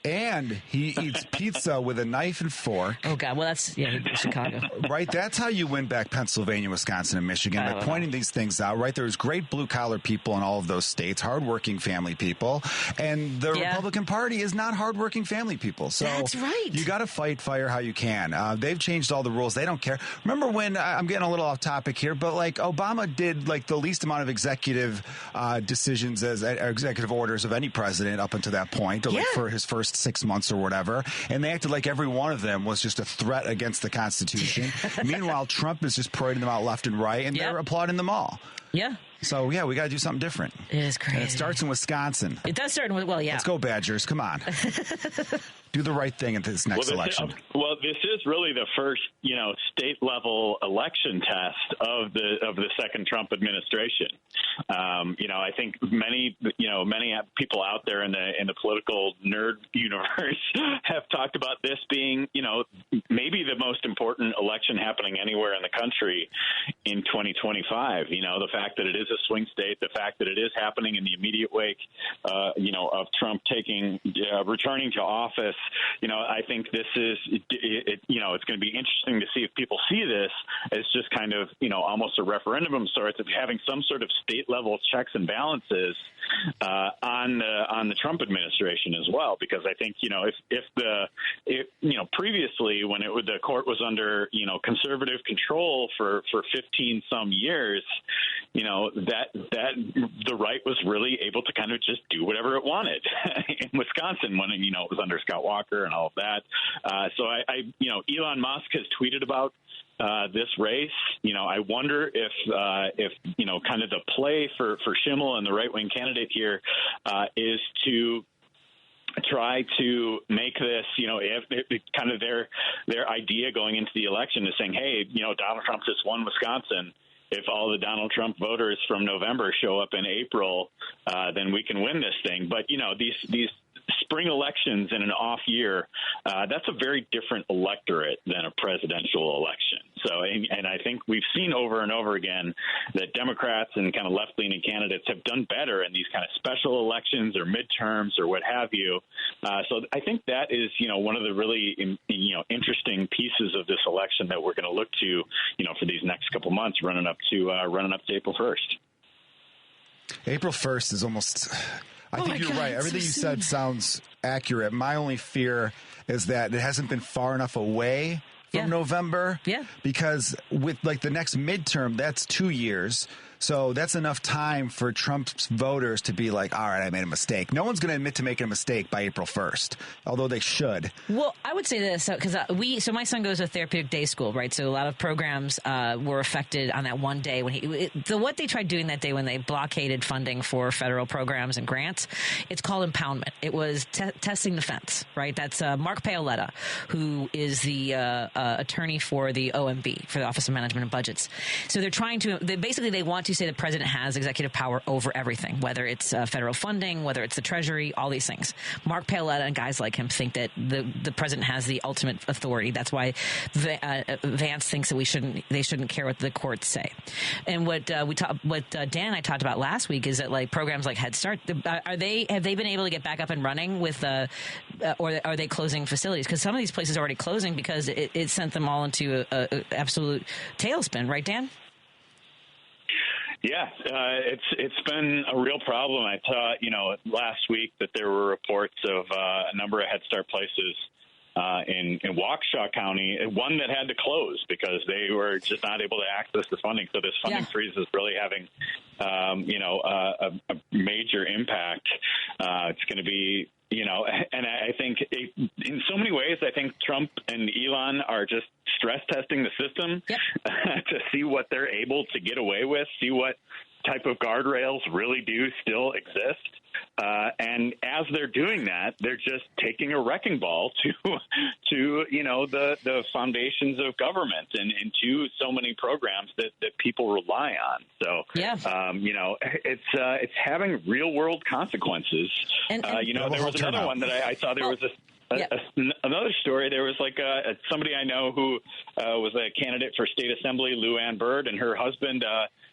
And he eats pizza with a knife and fork. Oh, God. Well, that's Chicago. Right? That's how you win back Pennsylvania, Wisconsin, and Michigan, by pointing these things out, right? There's great blue-collar people in all of those states, hardworking family people. And the Republican Party is not hardworking family people. So that's right. You got to fight fire how you can. They've changed all the rules. They don't care. Remember when, I'm getting a little off topic here, but like Obama did like the least amount of executive decisions as executive orders of any president up until that point, or like for his first 6 months or whatever. And they acted like every one of them was just a threat against the Constitution. Meanwhile, Trump is just parading them out left and right, and they're applauding them all. Yeah. So, we got to do something different. It is crazy. And it starts in Wisconsin. It does start in, well, yeah. Let's go, Badgers. Come on. Do the right thing at this next election. This is really the first, state level election test of the second Trump administration. I think many people out there in the political nerd universe have talked about this being, maybe the most important election happening anywhere in the country in 2025. The fact that it is a swing state, the fact that it is happening in the immediate wake, of Trump returning to office. I think this is, it's going to be interesting to see if people see this as just kind of, almost a referendum of sorts, of having some sort of state level checks and balances on the Trump administration as well. Because I think, previously when the court was under, conservative control for 15 some years, that the right was really able to kind of just do whatever it wanted in Wisconsin when, it was under Scott Walker and all of that. So Elon Musk has tweeted about this race. I wonder if kind of the play for Schimmel and the right-wing candidate here is to try to make this, if kind of their idea going into the election is saying, hey, Donald Trump just won Wisconsin. If all the Donald Trump voters from November show up in April, then we can win this thing. But, these spring elections in an off year, that's a very different electorate than a presidential election. So, and I think we've seen over and over again that Democrats and kind of left-leaning candidates have done better in these kind of special elections or midterms or what have you. So I think that is, one of the really, interesting pieces of this election that we're going to look to, for these next couple months running up to April 1st. April 1st is almost... I think you're right. Everything you said sounds accurate. My only fear is that it hasn't been far enough away from November. Yeah. Because with like the next midterm, that's 2 years. So that's enough time for Trump's voters to be like, all right, I made a mistake. No one's going to admit to making a mistake by April 1st, although they should. Well, I would say this, because so my son goes to therapeutic day school, right? So a lot of programs were affected on that one day. What they tried doing that day when they blockaded funding for federal programs and grants, it's called impoundment. It was testing the fence, right? That's Mark Paoletta, who is the attorney for the OMB, for the Office of Management and Budgets. So they're trying to, they want to say the president has executive power over everything, whether it's federal funding, whether it's the Treasury, all these things. Mark Paoletta and guys like him think that the president has the ultimate authority. That's why Vance thinks that they shouldn't care what the courts say. And what Dan and I talked about last week is that like programs like Head Start, have they been able to get back up and running with or are they closing facilities? Because some of these places are already closing because it sent them all into a absolute tailspin, right, Dan? Yeah, it's been a real problem. I saw, last week that there were reports of a number of Head Start places in Waukesha County, one that had to close because they were just not able to access the funding. So this funding freeze is really having, a major impact. It's going to be, and I think in so many ways, I think Trump and Elon are just stress testing the system to see what they're able to get away with, see what type of guardrails really do still exist. And as they're doing that, they're just taking a wrecking ball to the foundations of government and to so many programs that people rely on. So, it's having real world consequences. And there was another one that I saw. There was another story. There was like somebody I know who was a candidate for state assembly, Lou Ann Bird, and her husband,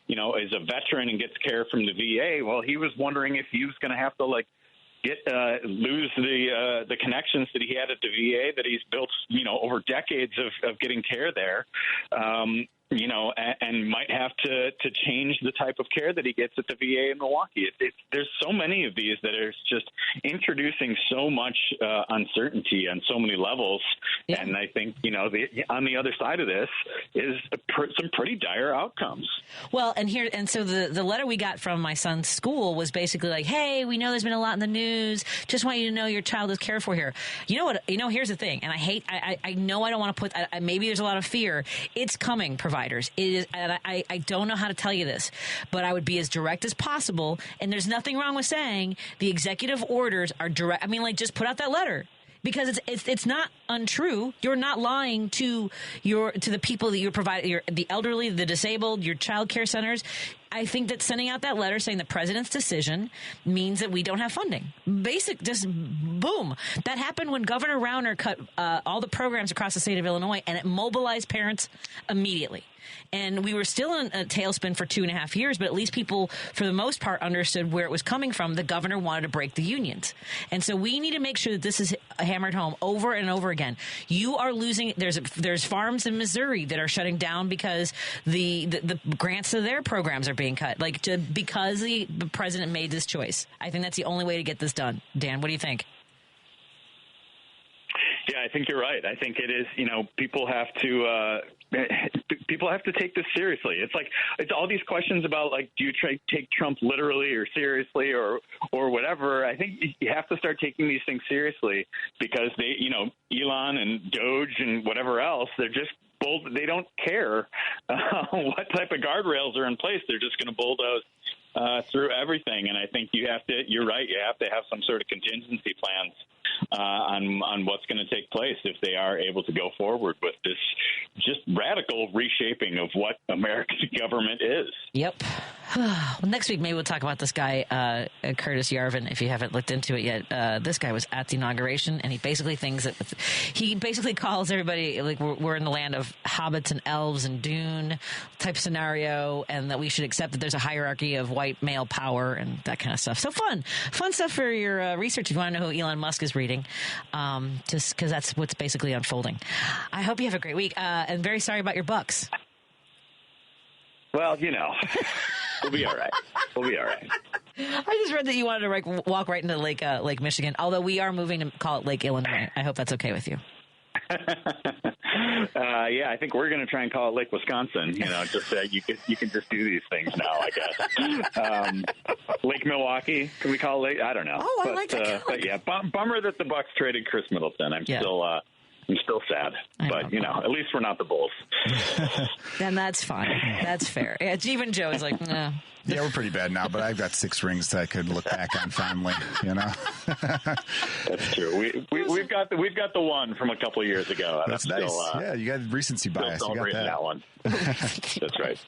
is a veteran and gets care from the VA. Well, he was wondering if he was going to have to lose the connections that he had at the VA that he's built, over decades of getting care there. And might have to change the type of care that he gets at the VA in Milwaukee. There's so many of these that are just introducing so much uncertainty on so many levels. Yeah. And I think, on the other side of this is some pretty dire outcomes. Well, and so the letter we got from my son's school was basically like, hey, we know there's been a lot in the news. Just want you to know your child is cared for here. You know what? Here's the thing. And I know I don't want to put, maybe there's a lot of fear. It's coming, providers. It is, and I don't know how to tell you this, but I would be as direct as possible. And there's nothing wrong with saying the executive orders are direct. I mean, just put out that letter. Because it's not untrue. You're not lying to the people that you're providing, the elderly, the disabled, your child care centers. I think that sending out that letter saying the president's decision means that we don't have funding. Just boom. That happened when Governor Rauner cut all the programs across the state of Illinois, and it mobilized parents immediately. And we were still in a tailspin for 2.5 years, but at least people, for the most part, understood where it was coming from. The governor wanted to break the unions. And so we need to make sure that this is hammered home over and over again. You are losing. There's farms in Missouri that are shutting down because the grants to their programs are being cut, because the president made this choice. I think that's the only way to get this done. Dan, what do you think? Yeah, I think you're right. I think it is, people have to take this seriously. It's all these questions about, do you take Trump literally or seriously or whatever. I think you have to start taking these things seriously because they, Elon and Doge and whatever else, they're just they don't care what type of guardrails are in place. They're just going to bulldoze through everything. And I think you're right. You have to have some sort of contingency plans on what's going to take place if they are able to go forward with this just radical reshaping of what American government is. Yep. Well, next week, maybe we'll talk about this guy, Curtis Yarvin, if you haven't looked into it yet. This guy was at the inauguration, and he basically calls everybody like we're in the land of hobbits and elves and Dune type scenario, and that we should accept that there's a hierarchy of white male power and that kind of stuff. So fun stuff for your research if you want to know who Elon Musk is reading, just because that's what's basically unfolding. I hope you have a great week, and very sorry about your Bucks. Well, we'll be all right. We'll be all right. I just read that you wanted to walk right into Lake Michigan, although we are moving to call it Lake Illinois. I hope that's okay with you. Yeah, I think we're going to try and call it Lake Wisconsin. Just you can just do these things now, I guess. Lake Milwaukee, can we call it Lake? I don't know. Oh, I like that. But yeah, bummer that the Bucks traded Chris Middleton. I'm still sad, but at least we're not the Bulls. Then that's fine. That's fair. Yeah, even Joe is like, nah. Yeah, we're pretty bad now, but I've got 6 rings that I could look back on fondly. That's true. We've got the one from a couple of years ago. That's nice. Yeah, you got recency bias. You got that one. That's right.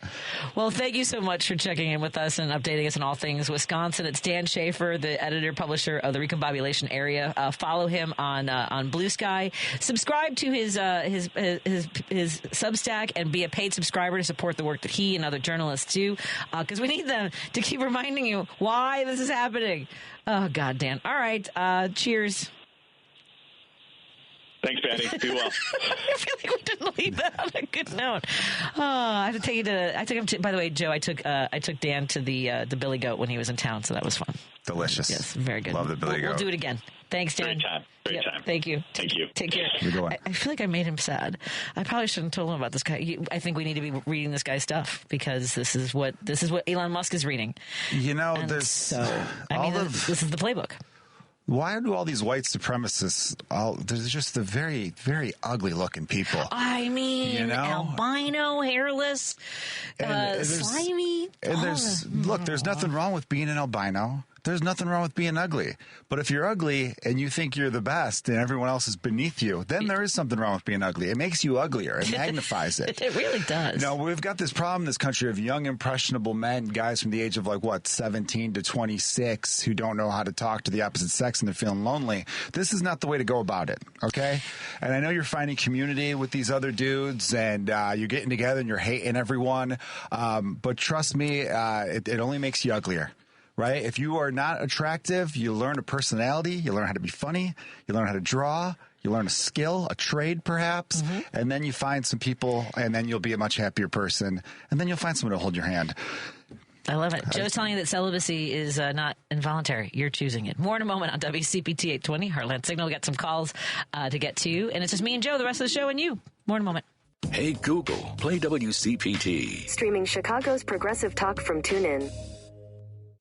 Well, thank you so much for checking in with us and updating us on all things Wisconsin. It's Dan Schaefer, the editor publisher of the Recombobulation Area. Follow him on Blue Sky. Subscribe to his Substack and be a paid subscriber to support the work that he and other journalists do, because we need them to keep reminding you why this is happening. Oh, God, Dan. All right. Cheers. Thanks, Patty. Be well. I feel like we didn't leave that on a good note. Oh, I have to take you to. I took him to. By the way, Joe, I took Dan to the Billy Goat when he was in town, so that was fun. Delicious. Yes, very good. Love the Billy Goat. We'll do it again. Thanks, Dan. Great time. Thank you. Thank you. Take care. I feel like I made him sad. I probably shouldn't have told him about this guy. I think we need to be reading this guy's stuff because this is what Elon Musk is reading. This is the playbook. Why do all these white supremacists? There's just the very, very ugly looking people. I mean, albino, hairless, slimy. And there's nothing wrong with being an albino. There's nothing wrong with being ugly. But if you're ugly and you think you're the best and everyone else is beneath you, then there is something wrong with being ugly. It makes you uglier. It magnifies it. It really does. We've got this problem in this country of young, impressionable men, guys from the age of 17 to 26 who don't know how to talk to the opposite sex and they're feeling lonely. This is not the way to go about it, okay? And I know you're finding community with these other dudes and you're getting together and you're hating everyone. But trust me, it only makes you uglier. right? If you are not attractive, you learn a personality, you learn how to be funny, you learn how to draw, you learn a skill, a trade perhaps, and then you find some people, and then you'll be a much happier person, and then you'll find someone to hold your hand. I love it. Joe's telling you that celibacy is not involuntary. You're choosing it. More in a moment on WCPT 820, Heartland Signal. We got some calls to get to, and it's just me and Joe, the rest of the show, and you. More in a moment. Hey, Google, play WCPT. Streaming Chicago's progressive talk from TuneIn.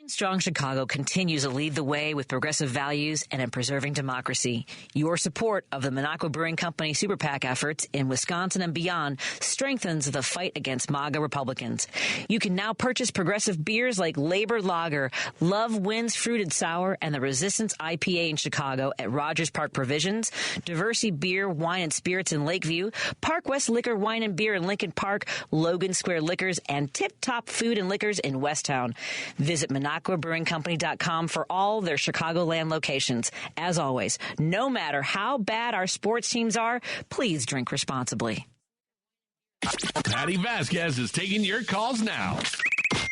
Strong Chicago continues to lead the way with progressive values and in preserving democracy. Your support of the Minocqua Brewing Company Super PAC efforts in Wisconsin and beyond strengthens the fight against MAGA Republicans. You can now purchase progressive beers like Labor Lager, Love Wins Fruited Sour, and the Resistance IPA in Chicago at Rogers Park Provisions, Diversity Beer, Wine, and Spirits in Lakeview, Park West Liquor, Wine, and Beer in Lincoln Park, Logan Square Liquors, and Tip Top Food and Liquors in Westtown. Visit MinocquaBrewingCompany.com for all their Chicagoland locations. As always, no matter how bad our sports teams are, please drink responsibly. Patti Vasquez is taking your calls now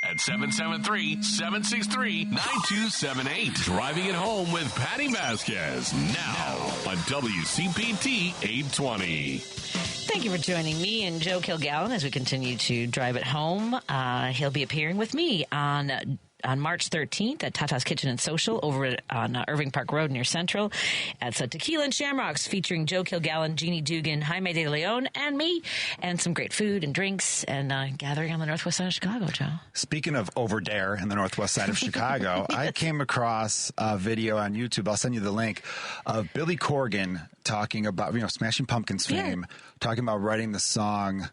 at 773-763-9278. Driving it home with Patti Vasquez now on WCPT 820. Thank you for joining me and Joe Kilgallon as we continue to drive it home. He'll be appearing with me on March 13th at Tata's Kitchen and Social over on Irving Park Road near Central. It's a Tequila and Shamrocks featuring Joe Kilgallon, Jeannie Dugan, Jaime De Leon, and me, and some great food and drinks and gathering on the northwest side of Chicago, Joe. Speaking of over there in the northwest side of Chicago, I came across a video on YouTube. I'll send you the link of Billy Corgan talking about, Smashing Pumpkins fame, talking about writing the song.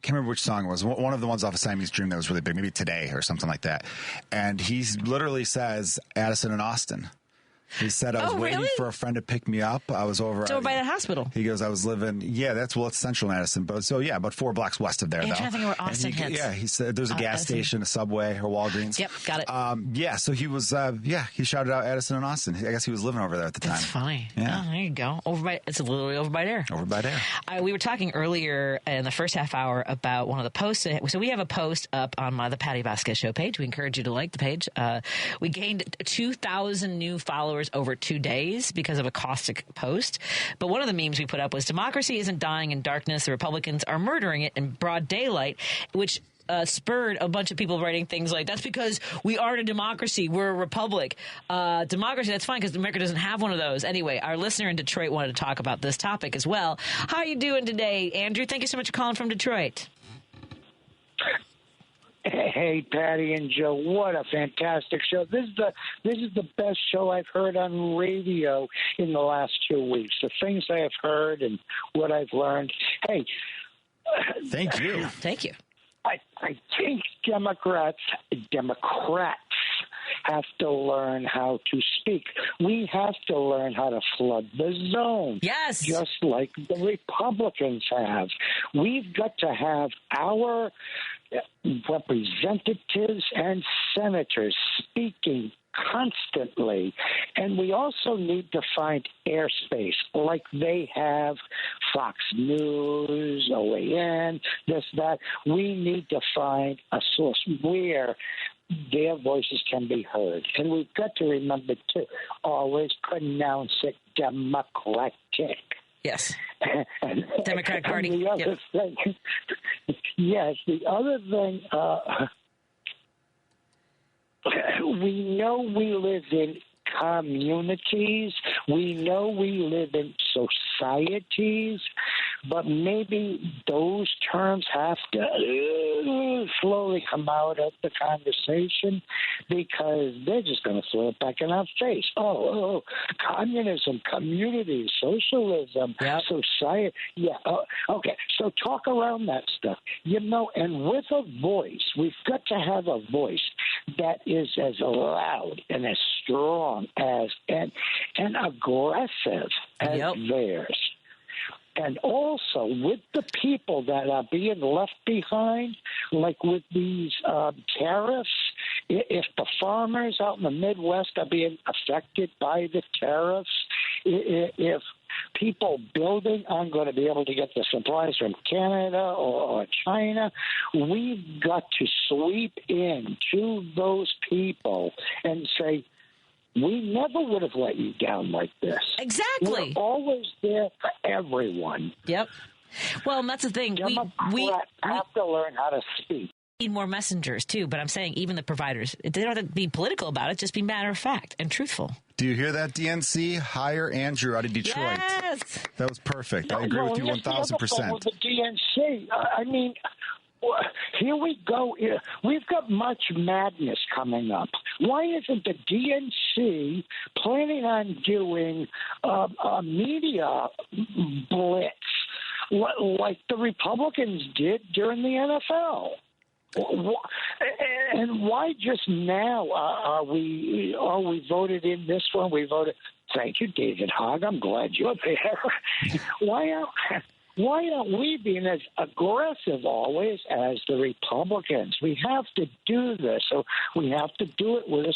Can't remember which song it was. One of the ones off of Siamese Dream that was really big, maybe Today or something like that. And he literally says Addison and Austin. He said, I was waiting for a friend to pick me up. I was over by the hospital. He goes, I was living, it's Central Madison. But about 4 blocks west of there, though. I'm trying to think where Austin hits. Yeah, he said there's a gas station, a Subway, or Walgreens. Yep, got it. So he was, he shouted out Addison and Austin. I guess he was living over there at the time. That's funny. Yeah. Oh, there you go. It's literally over by there. Over by there. We were talking earlier in the first half hour about one of the posts. So we have a post up on the Patti Vasquez Show page. We encourage you to like the page. We gained 2,000 new followers over 2 days because of a caustic post. But one of the memes we put up was democracy isn't dying in darkness. The Republicans are murdering it in broad daylight, which spurred a bunch of people writing things like, that's because we aren't a democracy. We're a republic. Democracy, that's fine because America doesn't have one of those. Anyway, our listener in Detroit wanted to talk about this topic as well. How are you doing today, Andrew? Thank you so much for calling from Detroit. Hey, Patty and Joe, what a fantastic show. This is the best show I've heard on radio in the last 2 weeks. The things I have heard and what I've learned. Hey. Thank you. Thank you. I think Democrats have to learn how to speak. We have to learn how to flood the zone. Yes. Just like the Republicans have. We've got to have our representatives and senators speaking constantly. And we also need to find airspace like they have Fox News, OAN, this, that. We need to find a source where their voices can be heard. And we've got to remember to always pronounce it democratic. Yes. Democratic Party. And the other thing, yes, the other thing, we know we live in communities. We know we live in societies, but maybe those terms have to slowly come out of the conversation because they're just going to throw it back in our face. Oh, communism, community, socialism, society. Yeah, okay. So talk around that stuff. And with a voice, we've got to have a voice that is as loud and as strong as and aggressive as theirs. And also with the people that are being left behind, like with these tariffs, if the farmers out in the Midwest are being affected by the tariffs, if people building aren't going to be able to get the supplies from Canada or China. We've got to sweep in to those people and say, we never would have let you down like this. Exactly. We're always there for everyone. Yep. Well, and that's the thing. We have to learn how to speak. Need more messengers, too. But I'm saying even the providers, they don't have to be political about it. Just be matter of fact and truthful. Do you hear that, DNC? Hire Andrew out of Detroit. Yes. That was perfect. I agree with you 1,000%. With the DNC, I mean, here we go. We've got much madness coming up. Why isn't the DNC planning on doing a media blitz like the Republicans did during the NFL? And why just now are we voted in this one? We voted. Thank you, David Hogg. I'm glad you're there. Why aren't we being as aggressive always as the Republicans? We have to do this. So we have to do it with a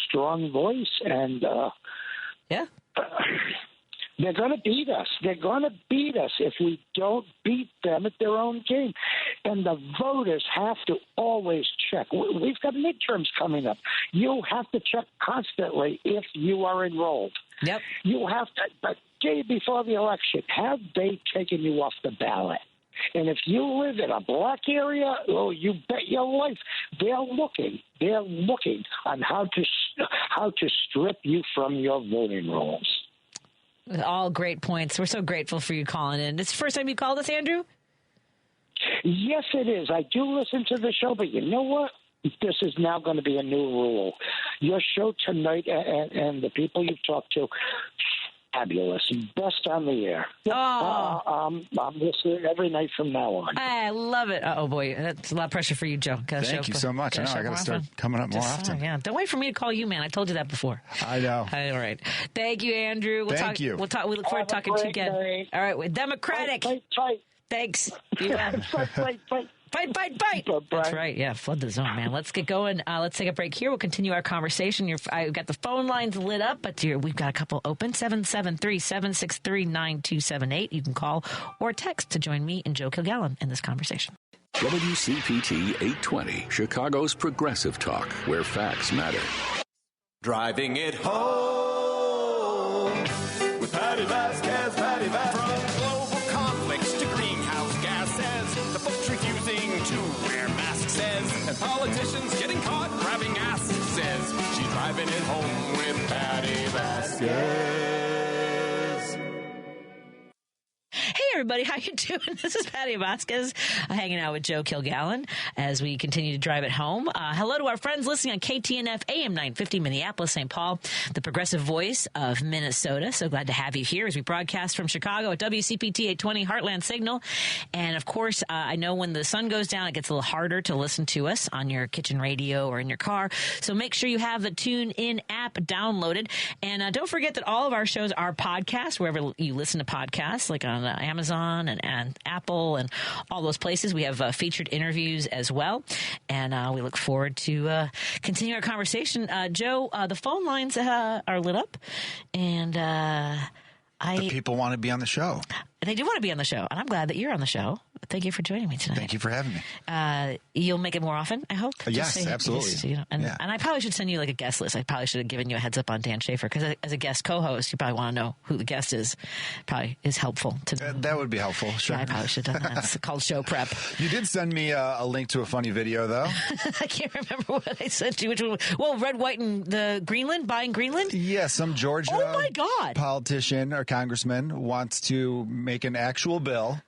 strong voice. And they're going to beat us. They're going to beat us if we don't beat them at their own game. And the voters have to always check. We've got midterms coming up. You have to check constantly if you are enrolled. Yep. You have to, the day before the election, have they taken you off the ballot? And if you live in a black area, you bet your life they're looking on how to strip you from your voting rolls. All great points. We're so grateful for you calling in. It's the first time you called us, Andrew? Yes, it is. I do listen to the show, but you know what? This is now going to be a new rule. Your show tonight and the people you've talked to, fabulous. Best on the air. I'm listening every night from now on. I love it. Oh, boy. That's a lot of pressure for you, Joe. Thank you so much. I know. I got to start coming up more often. Yeah. Don't wait for me to call you, man. I told you that before. I know. All right. Thank you, Andrew. Thank you. We'll talk. We look forward to talking to you again. Night. All right. We're Democratic. Fight. Thanks. Fight. Fight. That's right. Yeah, flood the zone, man. Let's get going. Let's take a break here. We'll continue our conversation. I've got the phone lines lit up, but we've got a couple open. 773-763-9278. You can call or text to join me and Joe Kilgallon in this conversation. WCPT 820, Chicago's progressive talk, where facts matter. Driving it home with Patti Vasquez, Patti Vasquez. From global conflicts to greenhouse gases, the folks refusing to wear masks says, and politicians getting caught grabbing ass says, she's driving it home with Patti Vasquez. Hey, everybody. How you doing? This is Patti Vasquez hanging out with Joe Kilgallon as we continue to drive it home. Hello to our friends listening on KTNF AM 950 Minneapolis, St. Paul, the progressive voice of Minnesota. So glad to have you here as we broadcast from Chicago at WCPT 820 Heartland Signal. And, of course, I know when the sun goes down, it gets a little harder to listen to us on your kitchen radio or in your car. So make sure you have the TuneIn app downloaded. And don't forget that all of our shows are podcasts, wherever you listen to podcasts, like on Amazon and Apple and all those places. We have featured interviews as well. And we look forward to continue our conversation. Joe, the phone lines are lit up. And the people want to be on the show. They do want to be on the show. And I'm glad that you're on the show. Thank you for joining me tonight. Thank you for having me. You'll make it more often, I hope. Yes, absolutely. And I probably should send you like a guest list. I probably should have given you a heads up on Dan Schaefer because as a guest co-host, you probably want to know who the guest is. Probably is helpful to know. That would be helpful. Sure. Yeah, I probably should have done that. It's called show prep. You did send me a link to a funny video, though. I can't remember what I sent you. Which one? Well, red, white, and the Greenland, buying Greenland? Yeah, some Georgia my God. politician or congressman wants to make an actual bill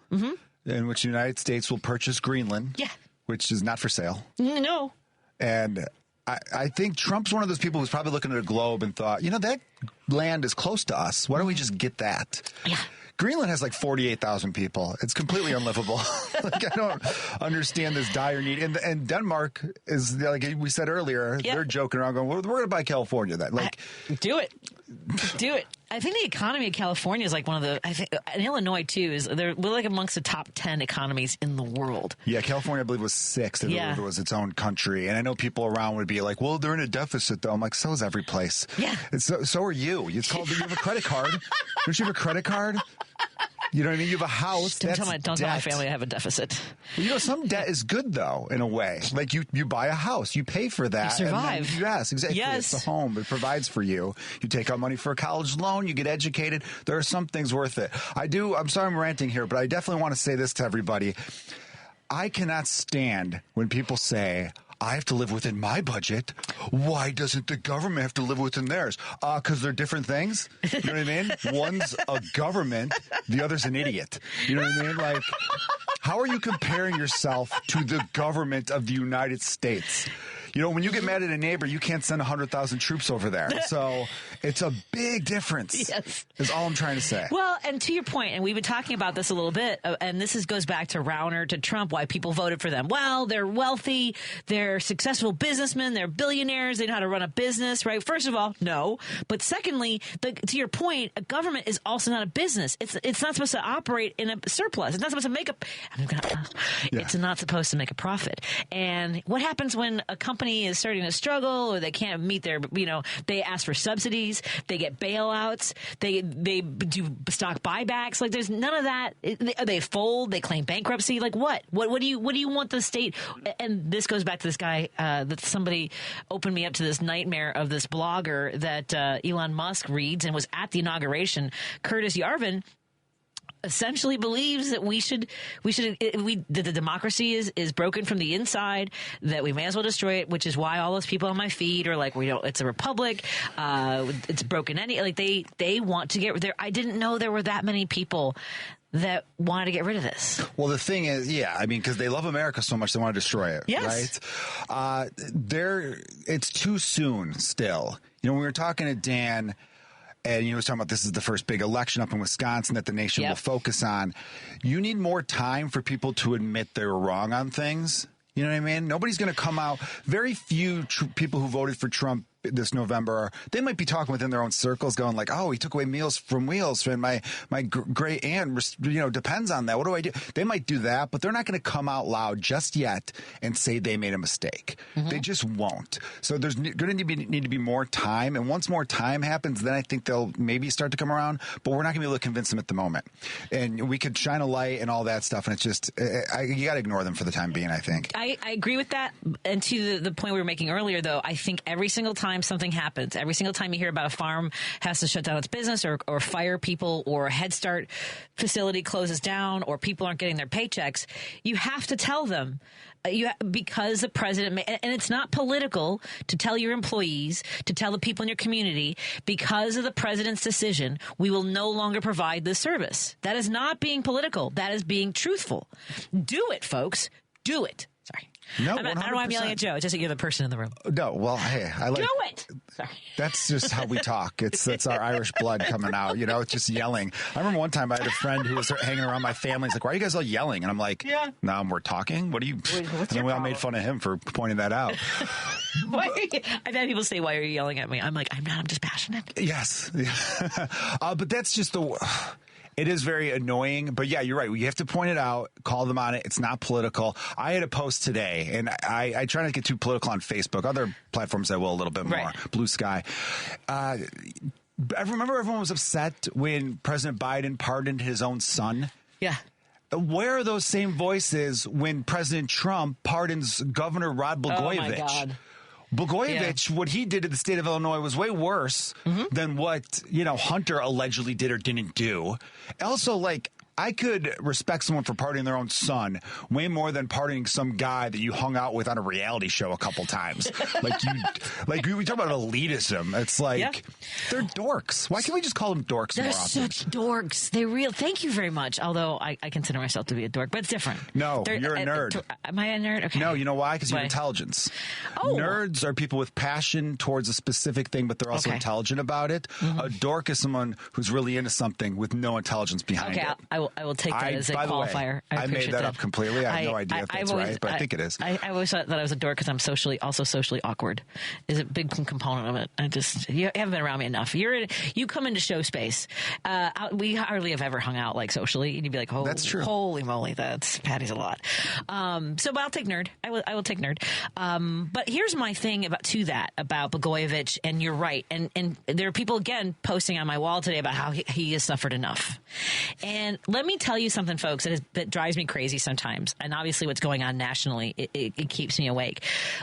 in which the United States will purchase Greenland, which is not for sale. No. And I think Trump's one of those people who's probably looking at a globe and thought, that land is close to us. Why don't we just get that? Yeah. Greenland has like 48,000 people. It's completely unlivable. I don't understand this dire need. And Denmark is, like we said earlier, they're joking around going, we're going to buy California then. Do it. I think the economy of California is like one of the, I think, and Illinois too, we're like amongst the top 10 economies in the world. Yeah, California, I believe, was 6th. It was its own country. And I know people around would be like, well, they're in a deficit, though. I'm like, so is every place. Yeah. So are you. It's called, you have a credit card. Don't you have a credit card? You know what I mean? You have a house. Don't tell my family I have a deficit. Well, some debt is good, though, in a way. Like you buy a house, you pay for that. You survive. Yes, exactly. Yes. It's a home. It provides for you. You take out money for a college loan. You get educated. There are some things worth it. I'm sorry I'm ranting here, but I definitely want to say this to everybody. I cannot stand when people say, I have to live within my budget. Why doesn't the government have to live within theirs? Because they're different things. You know what I mean? One's a government, the other's an idiot. You know what I mean? Like, how are you comparing yourself to the government of the United States? You know, when you get mad at a neighbor, you can't send 100,000 troops over there. So it's a big difference. Yes. Is all I'm trying to say. Well, and to your point, and we've been talking about this a little bit, and this goes back to Rauner, to Trump, why people voted for them. Well, they're wealthy, they're successful businessmen, they're billionaires, they know how to run a business, right? First of all, no. But secondly, to your point, a government is also not a business. It's not supposed to operate in a surplus. It's not supposed to make It's not supposed to make a profit. And what happens when a company is starting to struggle, or they can't meet their, they ask for subsidies, they get bailouts, they do stock buybacks. Like, there's none of that. They fold, they claim bankruptcy. Like, what do you want the state? And this goes back to this guy that somebody opened me up to this nightmare of this blogger that Elon Musk reads and was at the inauguration. Curtis Yarvin essentially believes that that the democracy is broken from the inside, that we may as well destroy it, which is why all those people on my feed are like, it's a republic, it's broken they want to get there. I didn't know there were that many people that wanted to get rid of this. Well, the thing is, because they love America so much, they want to destroy it. Yes. Right? It's too soon still. When we were talking to Dan, and he was talking about this is the first big election up in Wisconsin that the nation will focus on. You need more time for people to admit they were wrong on things. You know what I mean? Nobody's going to come out. Very few people who voted for Trump this November, they might be talking within their own circles going like, oh, he took away meals from wheels, and my great aunt, depends on that. What do I do? They might do that, but they're not going to come out loud just yet and say they made a mistake. Mm-hmm. They just won't. So there's going to need to be more time. And once more time happens, then I think they'll maybe start to come around, but we're not going to be able to convince them at the moment. And we could shine a light and all that stuff. And it's just, you got to ignore them for the time being, I think. I agree with that. And to the point we were making earlier, though, I think every single time something happens, every single time you hear about a farm has to shut down its business or fire people, or a Head Start facility closes down, or people aren't getting their paychecks, you have to tell them. Because the president, and it's not political to tell your employees, to tell the people in your community, because of the president's decision, we will no longer provide this service. That is not being political. That is being truthful. Do it, folks. Do it. Sorry. No, I don't know why I'm yelling at Joe. It's just that you're the person in the room. No, well, hey, I like. Do it. Sorry. That's just how we talk. That's our Irish blood coming out. It's just yelling. I remember one time I had a friend who was hanging around my family. He's like, "Why are you guys all yelling?" And I'm like, "Yeah, no, we're talking. What are you?" Wait, and then we all made fun of him for pointing that out. I've had people say, "Why are you yelling at me?" I'm like, "I'm not. I'm just passionate." Yes, but that's just It is very annoying, but yeah, you're right. You have to point it out, call them on it. It's not political. I had a post today, and I try not to get too political on Facebook. Other platforms I will a little bit more. Right. Blue Sky. I remember everyone was upset when President Biden pardoned his own son. Yeah. Where are those same voices when President Trump pardons Governor Rod Blagojevich? Oh, my God. Blagojevich, what he did to the state of Illinois was way worse than what, Hunter allegedly did or didn't do. Also, I could respect someone for pardoning their own son way more than pardoning some guy that you hung out with on a reality show a couple times. We talk about elitism. It's they're dorks. Why can't we just call them dorks more often? They're such dorks. Thank you very much. Although I consider myself to be a dork, but it's different. No, you're a nerd. Am I a nerd? Okay. No, you know why? Because you have intelligence. Oh. Nerds are people with passion towards a specific thing, but they're also intelligent about it. Mm-hmm. A dork is someone who's really into something with no intelligence behind it. I will take that as a qualifier. I made that up completely. I have no idea if that's right, but I think it is. I always thought that I was a dork because I'm socially awkward. Is a big component of it. You haven't been around me enough. You come into show space. We hardly have ever hung out like socially, and you'd be like, "Oh, that's true. Holy moly, Patty's a lot." But I'll take nerd. I will take nerd. But here's my thing about Blagojevich, and you're right. And there are people again posting on my wall today about how he has suffered enough. And let me tell you something, folks, that drives me crazy sometimes. And obviously, what's going on nationally, it keeps me awake.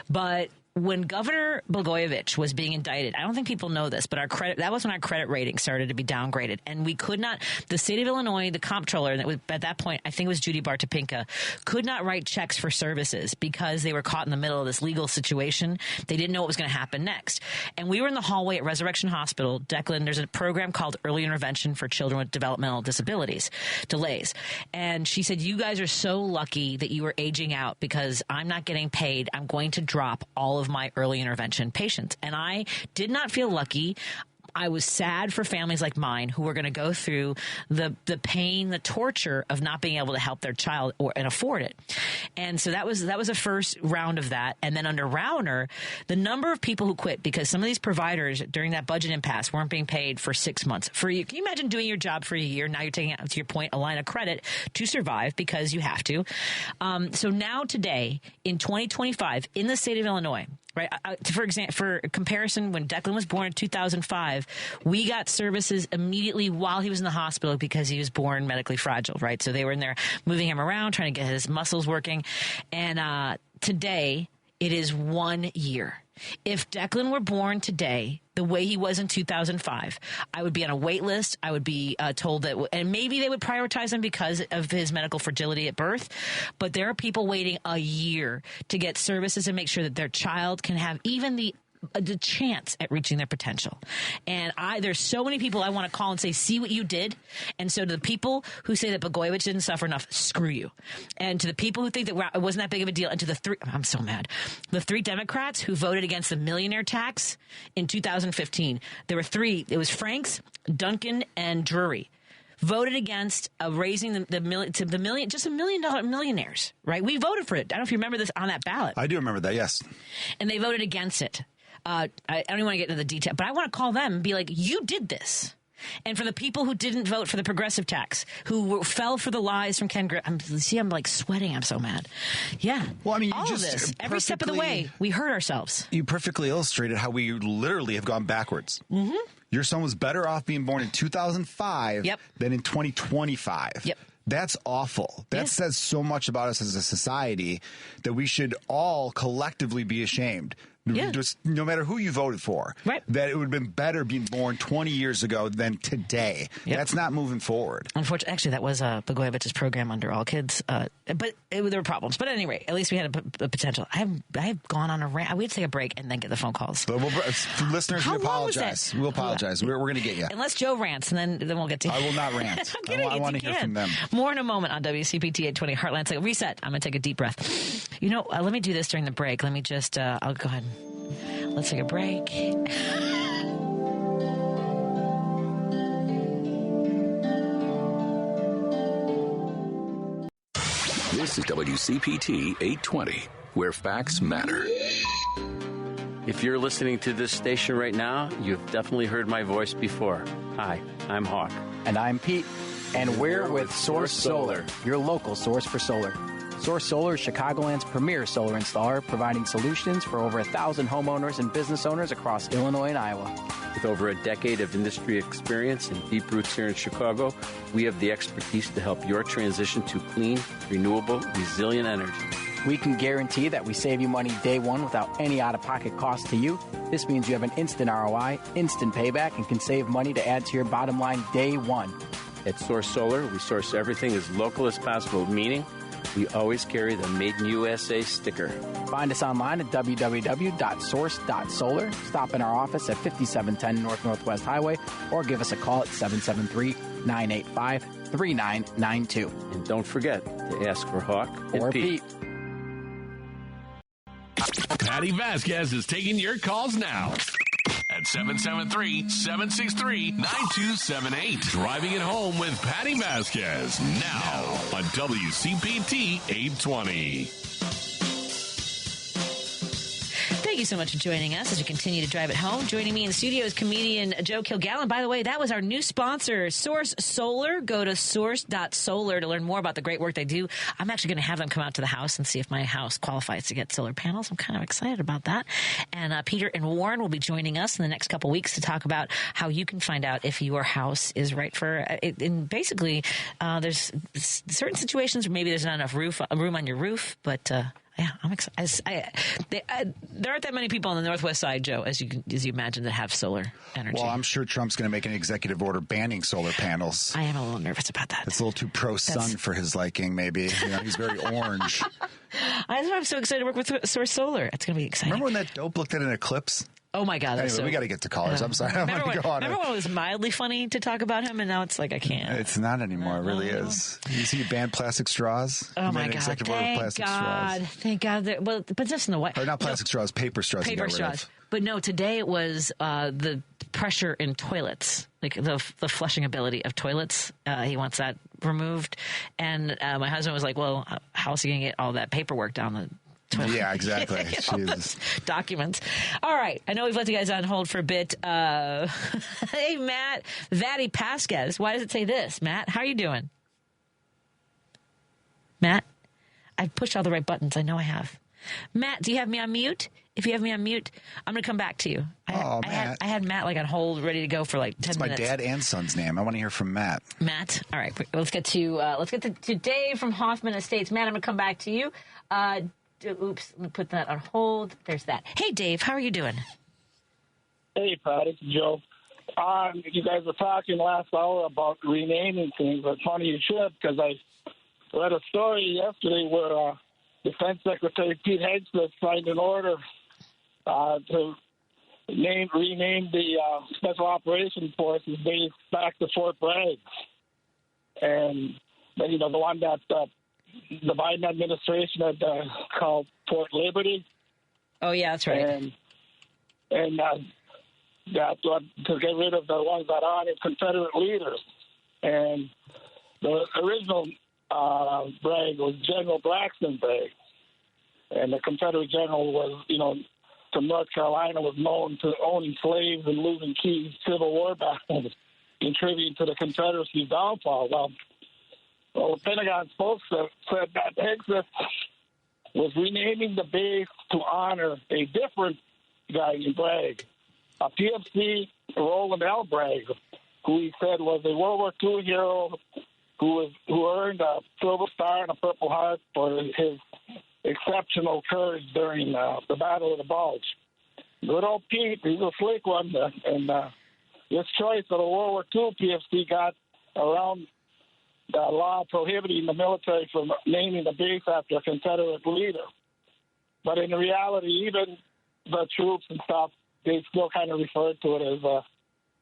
But when Governor Blagojevich was being indicted, I don't think people know this, but that was when our credit rating started to be downgraded. And we could not, the state of Illinois, the comptroller, and at that point, I think it was Judy Bartopinka, could not write checks for services because they were caught in the middle of this legal situation. They didn't know what was going to happen next. And we were in the hallway at Resurrection Hospital. Declan, there's a program called Early Intervention for Children with Developmental Delays. And she said, you guys are so lucky that you were aging out because I'm not getting paid. I'm going to drop all of my early intervention patients. And I did not feel lucky. I was sad for families like mine who were going to go through the pain, the torture of not being able to help their child and afford it. And so that was the first round of that. And then under Rauner, the number of people who quit because some of these providers during that budget impasse weren't being paid for 6 months. Can you imagine doing your job for a year? Now you're taking out, to your point, a line of credit to survive because you have to. So now today in 2025 in the state of Illinois, right? For example, for comparison, when Declan was born in 2005, we got services immediately while he was in the hospital because he was born medically fragile, right? So they were in there moving him around, trying to get his muscles working. And today, it is 1 year. If Declan were born today, the way he was in 2005, I would be on a wait list. I would be told that, and maybe they would prioritize him because of his medical fragility at birth. But there are people waiting a year to get services and make sure that their child can have even the chance at reaching their potential. And there's so many people I want to call and say, see what you did. And so to the people who say that Blagojevich didn't suffer enough, screw you. And to the people who think that it wasn't that big of a deal, and to I'm so mad. The 3 Democrats who voted against the millionaire tax in 2015, there were 3. It was Franks, Duncan, and Drury. Voted against raising the million to the million, just $1 million millionaires, right? We voted for it. I don't know if you remember this on that ballot. I do remember that, yes. And they voted against it. I don't even want to get into the detail, but I want to call them and be like, you did this. And for the people who didn't vote for the progressive tax, who fell for the lies from Ken Griffin, I'm like sweating. I'm so mad. Yeah. Well, I mean, all of this, every step of the way, we hurt ourselves. You perfectly illustrated how we literally have gone backwards. Mm-hmm. Your son was better off being born in 2005 than in 2025. Yep. That's awful. That says so much about us as a society that we should all collectively be ashamed. Yeah. Just no matter who you voted for, right. That it would have been better being born 20 years ago than today. Yep. That's not moving forward. Unfortunately, actually, that was Blagojevich's program under All Kids, but there were problems. But at any rate, at least we had a potential. I have gone on a rant. We had to take a break and then get the phone calls. But listeners, we apologize. We'll apologize. We're going to get you. Unless Joe rants, and then we'll get to you. I will not rant. I want to hear from them. More in a moment on WCPT 820 Heartland. So reset. I'm going to take a deep breath. Let me do this during the break. Let me just, I'll go ahead. Let's take a break. This is WCPT 820, where facts matter. If you're listening to this station right now, you've definitely heard my voice before. Hi, I'm Hawk. And I'm Pete. And we're with Source Solar, your local source for solar. Source Solar is Chicagoland's premier solar installer, providing solutions for over 1,000 homeowners and business owners across Illinois and Iowa. With over a decade of industry experience and deep roots here in Chicago, we have the expertise to help your transition to clean, renewable, resilient energy. We can guarantee that we save you money day one without any out-of-pocket cost to you. This means you have an instant ROI, instant payback, and can save money to add to your bottom line day one. At Source Solar, we source everything as local as possible, meaning we always carry the Made in USA sticker. Find us online at www.source.solar. Stop in our office at 5710 North Northwest Highway or give us a call at 773-985-3992. And don't forget to ask for Hawk or and Pete. Patti Vasquez is taking your calls now at at 773-763-9278. Driving it home with Patti Vasquez. Now on WCPT 820. Thank you so much for joining us as we continue to drive it home. Joining me in the studio is comedian Joe Kilgallon. By the way, that was our new sponsor, Source Solar. Go to source.solar to learn more about the great work they do. I'm actually going to have them come out to the house and see if my house qualifies to get solar panels. I'm kind of excited about that. And Peter and Warren will be joining us in the next couple weeks to talk about how you can find out if your house is right for it. And basically, there's certain situations where maybe there's not enough room on your roof, but yeah, I'm excited. There aren't that many people on the Northwest Side, Joe, as you imagine, that have solar energy. Well, I'm sure Trump's going to make an executive order banning solar panels. I am a little nervous about that. It's a little too pro-sun for his liking, maybe. He's very orange. That's why I'm so excited to work with Source Solar. It's going to be exciting. Remember when that dope looked at an eclipse? Oh, my God. Anyway, we got to get to callers. I'm sorry. Remember when it was mildly funny to talk about him, and now it's like I can't. It's not anymore. It really is. You see, you banned plastic straws? Oh, my God. Thank God. Well, but just in the way. Or not plastic straws, paper straws. Paper straws. But no, today it was the pressure in toilets, like the flushing ability of toilets. He wants that removed. And my husband was like, well, how's he going to get all that paperwork down the toilet? Yeah, exactly. Documents. All right. I know we've left you guys on hold for a bit. Hey, Matt, Patti Vasquez. Why does it say this? Matt, how are you doing? Matt? I've pushed all the right buttons. I know I have. Matt, do you have me on mute? If you have me on mute, I'm going to come back to you. Matt. I had Matt on hold, ready to go for 10 minutes. It's my dad and son's name. I want to hear from Matt. Matt. All right. Let's get to Dave from Hoffman Estates. Matt, I'm going to come back to you. Oops, let me put that on hold. There's that. Hey, Dave, how are you doing? Hey, Pat, it's Joe. You guys were talking last hour about renaming things. It's funny you should, because I read a story yesterday where Defense Secretary Pete Hegseth signed an order to rename the Special Operations Forces base back to Fort Bragg. And, the one that the Biden administration had called Fort Liberty. Oh, yeah, that's right. And that to get rid of the ones that are Confederate leaders. And the original Bragg was General Braxton Bragg. And the Confederate general was, from North Carolina, was known to owning slaves and losing key Civil War battles, contributing to the Confederacy's downfall. Well, the Pentagon spokesman said that Hegseth was renaming the base to honor a different guy named Bragg, a PFC Roland L. Bragg, who he said was a World War II hero who earned a Silver Star and a Purple Heart for his exceptional courage during the Battle of the Bulge. Good old Pete, he's a slick one, and this choice of the World War II PFC got around the law prohibiting the military from naming the base after a Confederate leader. But in reality, even the troops and stuff, they still kind of referred to it as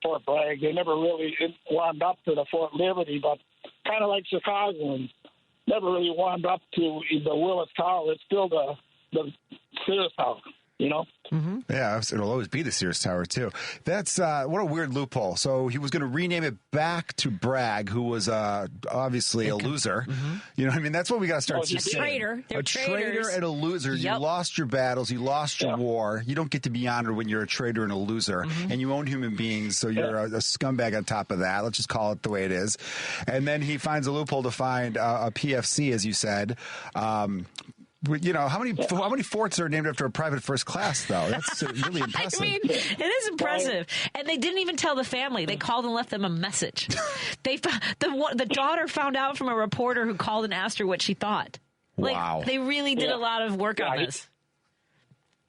Fort Bragg. They never really warmed up to the Fort Liberty, but kind of like Chicago, and never really warmed up to the Willis Tower. It's still the Sears Tower. Mm-hmm. Yeah, it'll always be the Sears Tower, too. That's what a weird loophole. So he was going to rename it back to Bragg, who was obviously a loser. Mm-hmm. You know what I mean? That's what we got to start saying. A traitor. They're traitor and a loser. Yep. You lost your battles. You lost your war. You don't get to be honored when you're a traitor and a loser. Mm-hmm. And you own human beings, so you're a scumbag on top of that. Let's just call it the way it is. And then he finds a loophole to find a PFC, as you said. How many forts are named after a private first class, though? That's really impressive. I mean, it is impressive. And they didn't even tell the family. They called and left them a message. The daughter found out from a reporter who called and asked her what she thought. Wow. They really did a lot of work on this.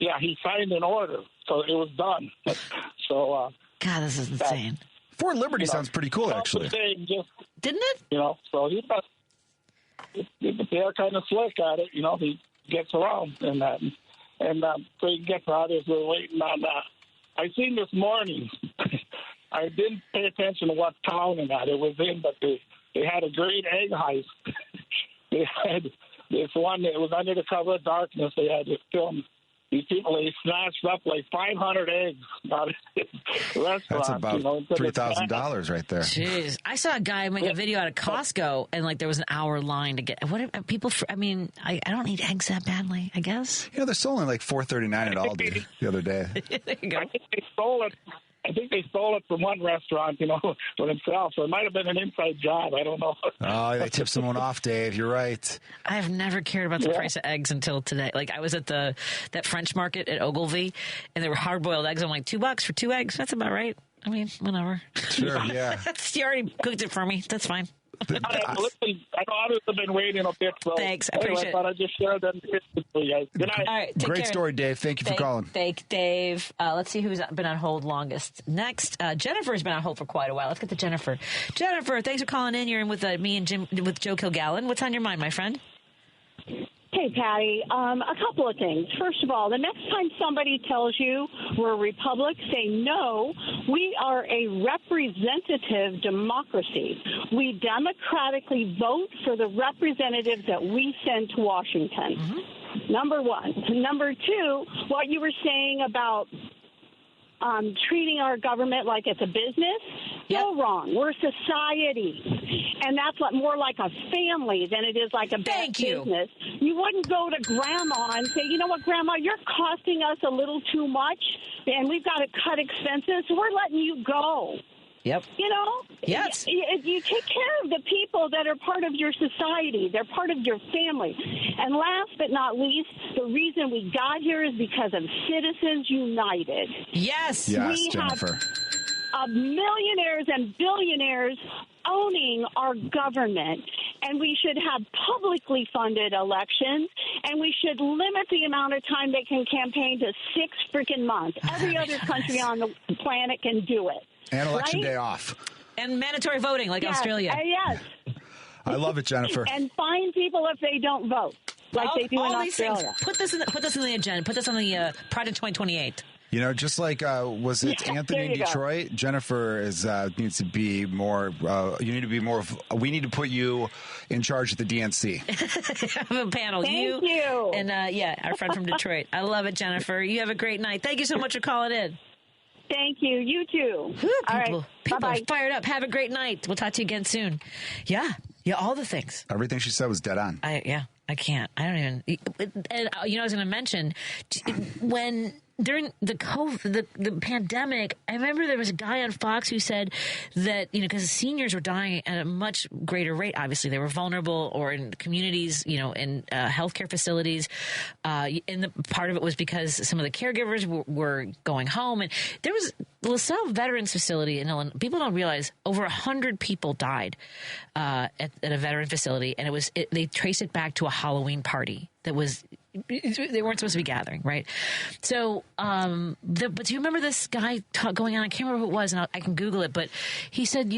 He signed an order, so it was done. So, God, this is insane. Fort Liberty sounds pretty cool, actually. Didn't it? So they're kind of slick at it. He gets around and that. And so he gets out as we're waiting on that. I seen this morning, I didn't pay attention to what town and that it was in, but they had a great egg heist. They had this one that was under the cover of darkness. They had to film these people, they snatched up like 500 eggs out of the restaurant. That's about $3,000 right there. Jeez. I saw a guy make a video out of Costco, and like there was an hour line to get. What are people? I mean, I don't need eggs that badly. I guess. You know, they're selling like $4.39 at Aldi the other day. There you go. I think they stole it. I think they stole it from one restaurant, for themselves. So it might have been an inside job. I don't know. Oh, they tipped someone off, Dave. You're right. I've never cared about the price of eggs until today. Like, I was at that French market at Ogilvy, and there were hard-boiled eggs. I'm like, $2 for 2 eggs? That's about right. I mean, whatever. Sure, yeah. You already cooked it for me. That's fine. I know others have been waiting a bit. So thanks. I appreciate it. I thought I'd just share them with you guys. Good night. All right, Great story, Dave. Thank you for calling. Thank Dave. Let's see who's been on hold longest. Next, Jennifer's been on hold for quite a while. Let's get to Jennifer. Jennifer, thanks for calling in. You're in with me and Jim, with Joe Kilgallon. What's on your mind, my friend? Hey, Patty. A couple of things. First of all, the next time somebody tells you we're a republic, say no. We are a representative democracy. We democratically vote for the representatives that we send to Washington. Mm-hmm. Number one. Number two, what you were saying about treating our government like it's a business, so wrong. We're a society, and that's more like a family than it is like a business. You wouldn't go to Grandma and say, you know what, Grandma, you're costing us a little too much, and we've got to cut expenses, so we're letting you go. Yep. Yes. You take care of the people that are part of your society. They're part of your family. And last but not least, the reason we got here is because of Citizens United. Yes. Yes, Jennifer. Have millionaires and billionaires owning our government, and we should have publicly funded elections, and we should limit the amount of time they can campaign to 6 freaking months. Every other country on the planet can do it. And election day off. And mandatory voting like Australia. Yes. I love it, Jennifer. And fine people if they don't vote, like they do in Australia. Put this in the agenda. Put this on the Project 2028. You know, just like was it Anthony in Detroit? Jennifer needs to be more. You need to be more. We need to put you in charge of the DNC. Have a panel. Thank you. And our friend from Detroit. I love it, Jennifer. You have a great night. Thank you so much for calling in. Thank you. You too. All right. People Bye-bye. are fired up. Have a great night. We'll talk to you again soon. Yeah, all the things. Everything she said was dead on. I can't. I don't even. And I was going to mention when during the COVID, the pandemic, I remember there was a guy on Fox who said that, because seniors were dying at a much greater rate. Obviously, they were vulnerable or in communities, in healthcare facilities. And the part of it was because some of the caregivers were going home. And there was the LaSalle Veterans Facility in Illinois. People don't realize over 100 people died at a veteran facility. And they traced it back to a Halloween party that was. They weren't supposed to be gathering, right? So, but do you remember this guy going on? I can't remember who it was, and I can Google it. But he said,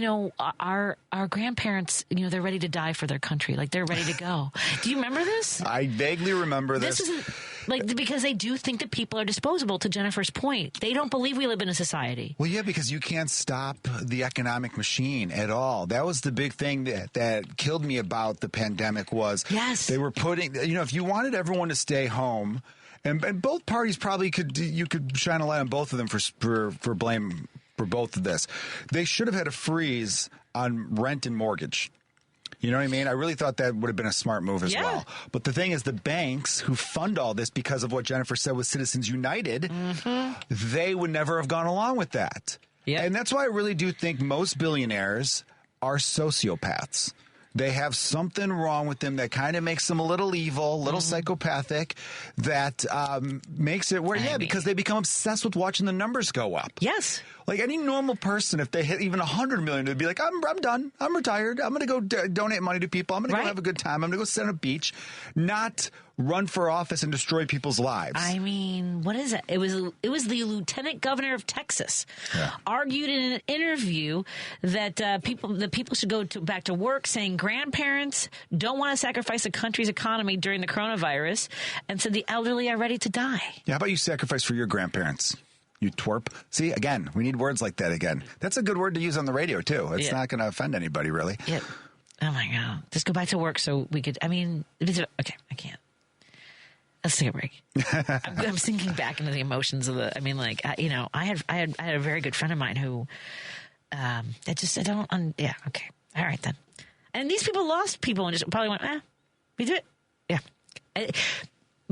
our grandparents, they're ready to die for their country, like they're ready to go. Do you remember this? I vaguely remember this. This isn't because they do think that people are disposable. To Jennifer's point, they don't believe we live in a society. Well, yeah, because you can't stop the economic machine at all. That was the big thing that killed me about the pandemic was they were putting, if you wanted everyone to stay home, and both parties probably could shine a light on both of them for blame for both of this. They should have had a freeze on rent and mortgage. You know what I mean? I really thought that would have been a smart move as well. But the thing is, the banks who fund all this because of what Jennifer said with Citizens United, they would never have gone along with that. Yeah. And that's why I really do think most billionaires are sociopaths. They have something wrong with them that kind of makes them a little evil, a little psychopathic, that makes it where, because they become obsessed with watching the numbers go up. Yes. Like any normal person, if they hit even 100 million, they'd be like, I'm done. I'm retired. I'm going to go donate money to people. I'm going to go have a good time. I'm going to go sit on a beach, not run for office and destroy people's lives. I mean, what is it? It was the lieutenant governor of Texas argued in an interview that people should go back to work, saying grandparents don't want to sacrifice the country's economy during the coronavirus, and said the elderly are ready to die. Yeah, how about you sacrifice for your grandparents? You twerp. See, again, we need words like that again. That's a good word to use on the radio, too. It's not going to offend anybody, really. Yeah. Oh, my God. Just go back to work so we could, okay, I can't. Let's take a break. I'm thinking back into the emotions of the. I mean, like I had a very good friend of mine who, yeah, okay, all right then. And these people lost people and just probably went, we do it, yeah.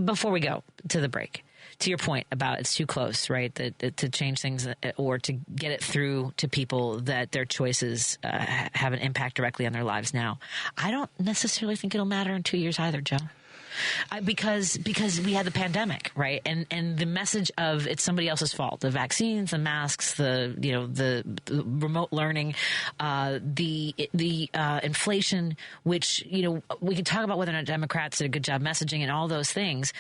Before we go to the break, to your point about it's too close, right? That to change things or to get it through to people that their choices have an impact directly on their lives now. I don't necessarily think it'll matter in 2 years either, Joe. Because we had the pandemic, right? And the message of it's somebody else's fault. The vaccines, the masks, the remote learning, the inflation, which, we can talk about whether or not Democrats did a good job messaging and all those things.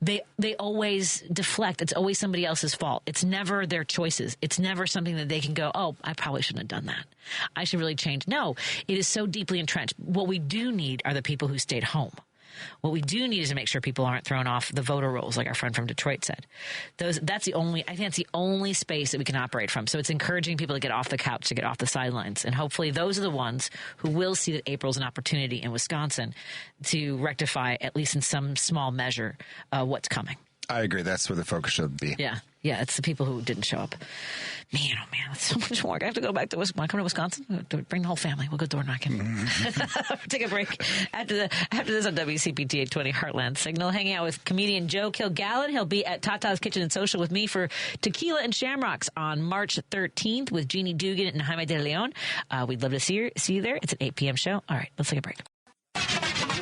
They always deflect. It's always somebody else's fault. It's never their choices. It's never something that they can go, oh, I probably shouldn't have done that. I should really change. No, it is so deeply entrenched. What we do need are the people who stayed home. What we do need is to make sure people aren't thrown off the voter rolls, like our friend from Detroit said. I think that's the only space that we can operate from. So it's encouraging people to get off the couch, to get off the sidelines. And hopefully those are the ones who will see that April's an opportunity in Wisconsin to rectify, at least in some small measure, what's coming. I agree. That's where the focus should be. Yeah, it's the people who didn't show up. Man, oh man, that's so much work. I have to go back to Wisconsin. When I come to Wisconsin, bring the whole family. We'll go door knocking. Take a break. After this on WCPT 820 Heartland Signal, hanging out with comedian Joe Kilgallon. He'll be at Tata's Kitchen and Social with me for Tequila and Shamrocks on March 13th with Jeannie Dugan and Jaime De Leon. We'd love to see you there. It's an 8 p.m. show. All right, let's take a break.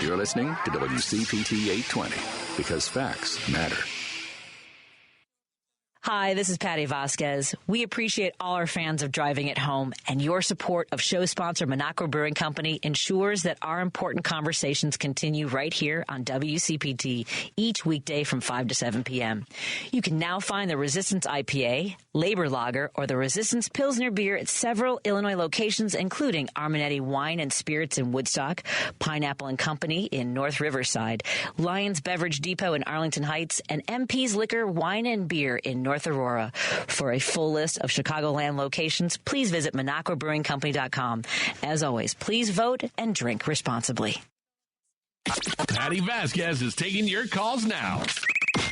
You're listening to WCPT 820 because facts matter. Hi, this is Patti Vasquez. We appreciate all our fans of Driving at Home, and your support of show sponsor Minocqua Brewing Company ensures that our important conversations continue right here on WCPT each weekday from 5 to 7 p.m. You can now find the Resistance IPA, Labor Lager, or the Resistance Pilsner beer at several Illinois locations, including Arminetti Wine and Spirits in Woodstock, Pineapple and Company in North Riverside, Lions Beverage Depot in Arlington Heights, and MP's Liquor, Wine, and Beer in North Aurora. For a full list of Chicagoland locations, please visit MinocquaBrewingCompany.com. As always, please vote and drink responsibly. Patti Vasquez is taking your calls now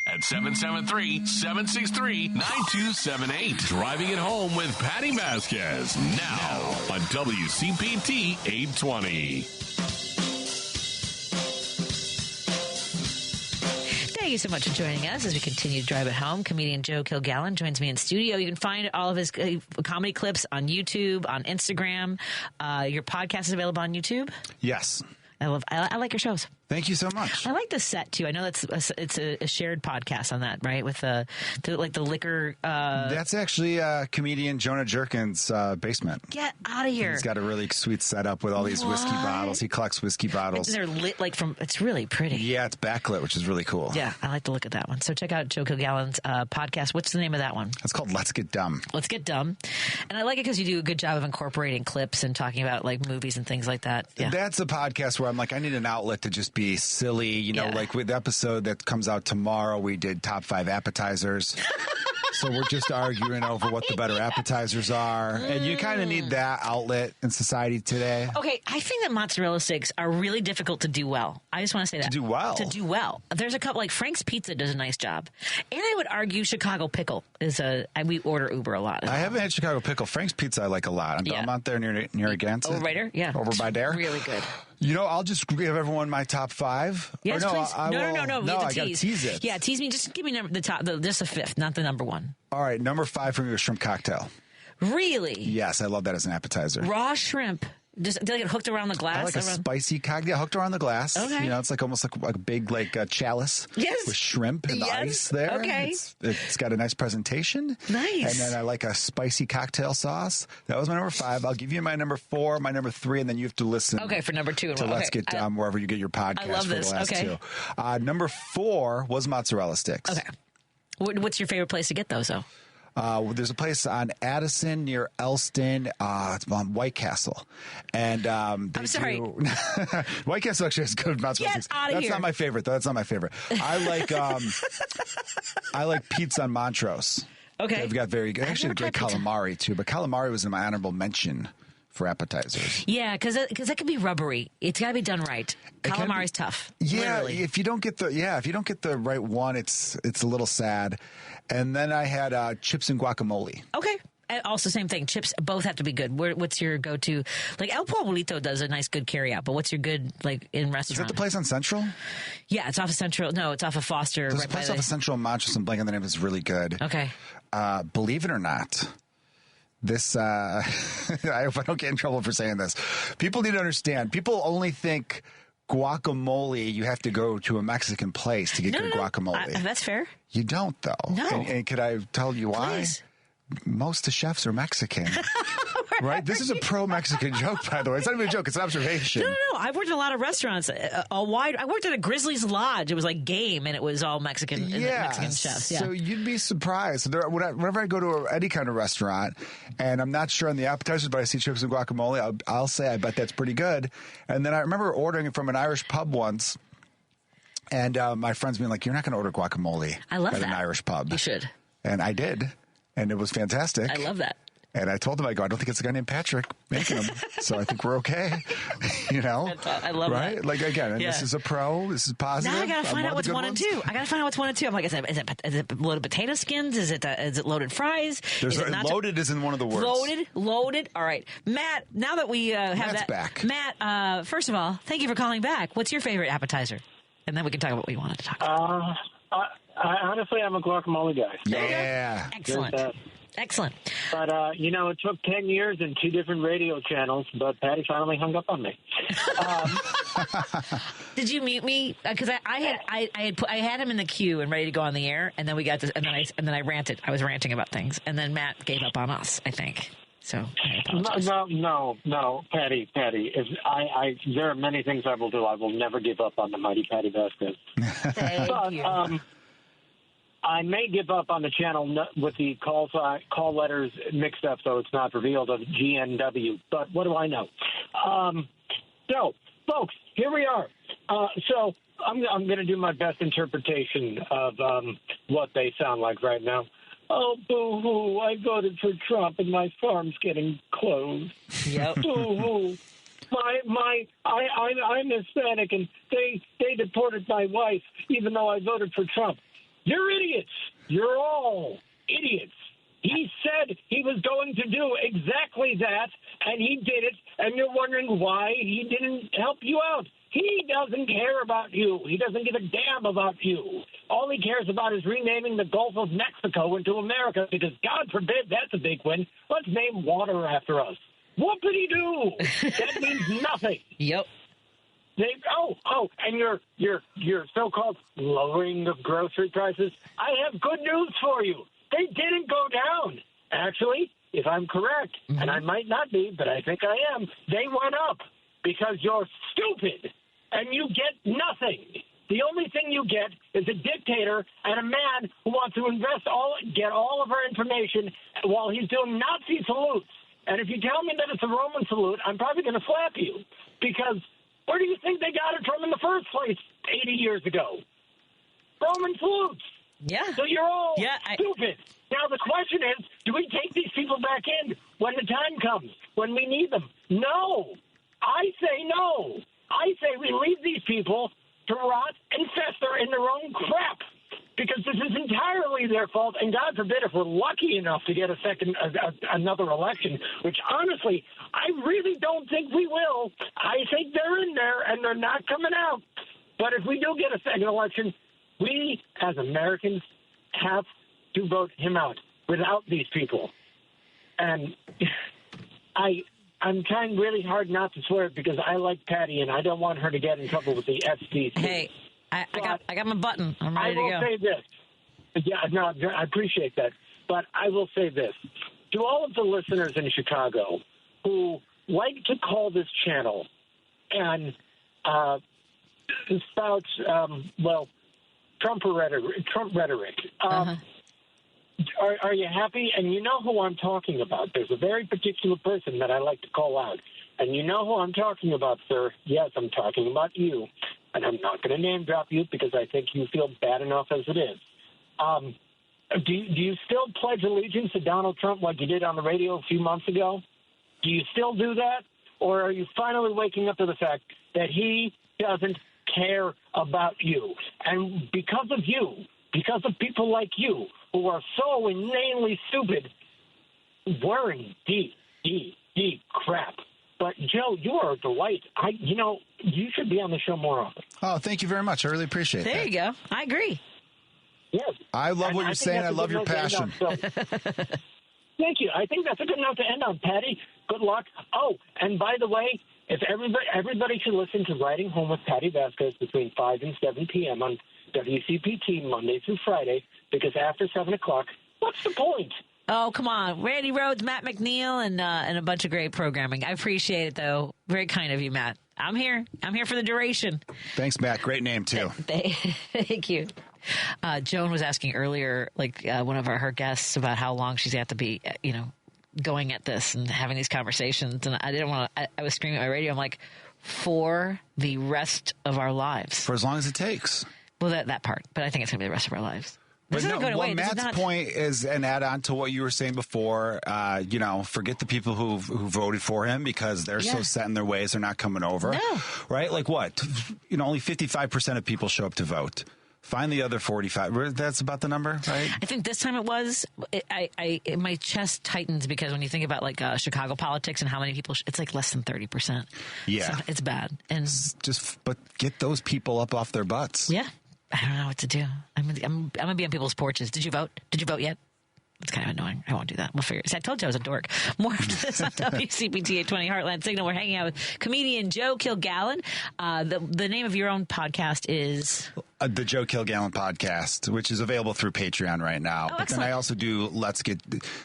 at 773-763-9278. Driving it home with Patti Vasquez now on WCPT 820. Thank you so much for joining us as we continue to drive it home. Comedian Joe Kilgallon joins me in studio. You can find all of his comedy clips on YouTube, on Instagram. Your podcast is available on YouTube? Yes. I like your shows. Thank you so much. I like the set too. I know it's a shared podcast on that, right? With the liquor. That's actually comedian Jonah Jerkin's basement. Get out of here! He's got a really sweet setup with all these whiskey bottles. He collects whiskey bottles. And they're lit it's really pretty. Yeah, it's backlit, which is really cool. Yeah, I like to look at that one. So check out Joe Kilgallon's podcast. What's the name of that one? It's called Let's Get Dumb. Let's Get Dumb. And I like it because you do a good job of incorporating clips and talking about like movies and things like that. Yeah. That's a podcast where I'm like, I need an outlet to just be silly, like with the episode that comes out tomorrow, we did top 5 appetizers. So we're just arguing over what the better appetizers are. And you kind of need that outlet in society today. Okay, I think that mozzarella sticks are really difficult to do well. I just want to say that. To do well? To do well. There's a couple, like Frank's Pizza does a nice job. And I would argue Chicago Pickle is we order Uber a lot. I haven't had Chicago Pickle. Frank's Pizza I like a lot. I'm out there near Agansett. Over by there? Yeah. Over by there? Really good. I'll just give everyone my top 5. Yes, no, please. No. No, I got to tease it. Yeah, tease me. Just give me just the 5th, not the number 1. All right, number 5 for me was shrimp cocktail. Really? Yes, I love that as an appetizer. Raw shrimp. Just do they get hooked around the glass? I like a spicy cocktail hooked around the glass. Okay. It's like almost like a big chalice with shrimp and ice there. Okay. It's got a nice presentation. Nice. And then I like a spicy cocktail sauce. That was my number 5. I'll give you my number 4, my number 3, and then you have to listen. Okay, for number 2. To Let's Get Dumb, wherever you get your podcast. I love this. For the last 2. Number 4 was mozzarella sticks. Okay. What's your favorite place to get those, though? There's a place on Addison near Elston. It's on White Castle. And I'm sorry. White Castle actually has good mozzarella sticks. That's not my favorite, though. That's not my favorite. I like pizza on Montrose. Okay. They've got very good. Actually, great calamari, too. But calamari was in my honorable mention for appetizers. Yeah, because that can be rubbery. It's got to be done right. Calamari's tough. Yeah, literally. if you don't get the right one, it's a little sad. And then I had chips and guacamole. Okay. And also, same thing. Chips both have to be good. What's your go-to? Like El Pueblito does a nice, good carry-out, but what's your good, like, in restaurant? Is that the place on Central? Yeah, it's off of Central. No, it's off of Foster. There's a place off of Central in Montrose, and blank on the name, is really good. Okay. Believe it or not, this, I hope I don't get in trouble for saying this. People need to understand, people only think guacamole, you have to go to a Mexican place to get good guacamole. That's fair. You don't, though. No. And could I tell you why? Please. Most of the chefs are Mexican. Right? This is a pro-Mexican joke, by the way. It's not even a joke. It's an observation. No. I've worked in a lot of restaurants. I worked at a Grizzlies Lodge. It was like game, and it was all Mexican, Mexican chefs. Yeah. So you'd be surprised. Whenever I go to any kind of restaurant, and I'm not sure on the appetizers, but I see chips and guacamole, I'll say, I bet that's pretty good. And then I remember ordering it from an Irish pub once, and my friends being like, you're not going to order guacamole at an Irish pub. You should. And I did. And it was fantastic. I love that. And I told them, I don't think it's a guy named Patrick making them. So I think we're okay. You know? I love right? that. Like, again, this is a pro. This is positive. Now I got to find out what's 1 and 2. I'm like, is it loaded potato skins? Is it loaded fries? Loaded isn't one of the words. Loaded. All right. Matt, now that we have Matt's that. back. Matt, first of all, thank you for calling back. What's your favorite appetizer? And then we can talk about what we wanted to talk about. Honestly, I'm a guacamole guy. Yeah. Excellent. But, it took 10 years and 2 different radio channels, but Patty finally hung up on me. Did you meet me? Because I had him in the queue and ready to go on the air, and then we got this, and then I ranted. I was ranting about things, and then Matt gave up on us, I think. So I apologize. No, Patty. There are many things I will do. I will never give up on the mighty Patti Vasquez. Thank you. I may give up on the channel with the call letters mixed up, so it's not revealed of GNW. But what do I know? So, folks, here we are. So I'm going to do my best interpretation of what they sound like right now. Oh, boo-hoo, I voted for Trump and my farm's getting closed. Yep. Boo-hoo. I'm Hispanic and they deported my wife even though I voted for Trump. You're idiots. You're all idiots. He said he was going to do exactly that, and he did it, and you're wondering why he didn't help you out. He doesn't care about you. He doesn't give a damn about you. All he cares about is renaming the Gulf of Mexico into America because, God forbid, that's a big win. Let's name water after us. Whoopity-doo. That means nothing. Yep. And your so-called lowering of grocery prices. I have good news for you. They didn't go down. Actually, if I'm correct, and I might not be, but I think I am, they went up because you're stupid and you get nothing. The only thing you get is a dictator and a man who wants to get all of our information while he's doing Nazi salutes. And if you tell me that it's a Roman salute, I'm probably going to slap you because where do you think they got it from in the first place 80 years ago? Roman salutes. Yeah. So you're all stupid. Now the question is, do we take these people back in when the time comes, when we need them? No. I say no. I say we leave these people to rot and fester in their own crap because this is entirely their fault. And God forbid if we're lucky enough to get another election, which honestly, I really don't think we will. I think they're in there and they're not coming out. But if we do get a second election, we as Americans have to vote him out without these people. And I'm trying really hard not to swear because I like Patty and I don't want her to get in trouble with the FCC. Hey, I got my button. I'm ready to go. I will say this. Yeah, no, I appreciate that. But I will say this. To all of the listeners in Chicago who like to call this channel and spout, Trump rhetoric. Are you happy? And you know who I'm talking about. There's a very particular person that I like to call out. And you know who I'm talking about, sir. Yes, I'm talking about you. And I'm not going to name drop you because I think you feel bad enough as it is. Do you still pledge allegiance to Donald Trump like you did on the radio a few months ago? Do you still do that? Or are you finally waking up to the fact that he doesn't care about you? And because of you, because of people like you who are so inanely stupid, we're in deep, deep, deep crap. But, Joe, you are a delight. You should be on the show more often. Oh, thank you very much. I really appreciate that. There you go. I agree. Yes. I love what you're saying. I love your passion. Thank you. I think that's a good note to end on, Patty. Good luck. Oh, and by the way, if everybody should listen to Riding Home with Patti Vasquez between 5 and 7 p.m. on WCPT Monday through Friday, because after 7 o'clock, what's the point? Oh, come on. Randy Rhodes, Matt McNeil, and a bunch of great programming. I appreciate it, though. Very kind of you, Matt. I'm here. I'm here for the duration. Thanks, Matt. Great name, too. Thank you. Joan was asking earlier, one of her guests, about how long she's got to be, going at this and having these conversations. And I didn't want to, I was screaming at my radio. I'm like, for the rest of our lives. For as long as it takes. Well, that part. But I think it's going to be the rest of our lives. This isn't going away. Matt's point is an add-on to what you were saying before. Forget the people who voted for him because they're so set in their ways they're not coming over. No. Right? Like what? Only 55% of people show up to vote. Find the other 45. That's about the number, right? I think this time it was. My chest tightens because when you think about Chicago politics and how many people, it's like less than 30%. Yeah, so it's bad. And but get those people up off their butts. Yeah. I don't know what to do. I'm gonna be on people's porches. Did you vote? Did you vote yet? It's kind of annoying. I won't do that. We'll figure it. I told you I was a dork. More after this on WCPT 820 Heartland Signal. We're hanging out with comedian Joe Kilgallon. The name of your own podcast is the Joe Kilgallon podcast, which is available through Patreon right now. But then I also do Let's Get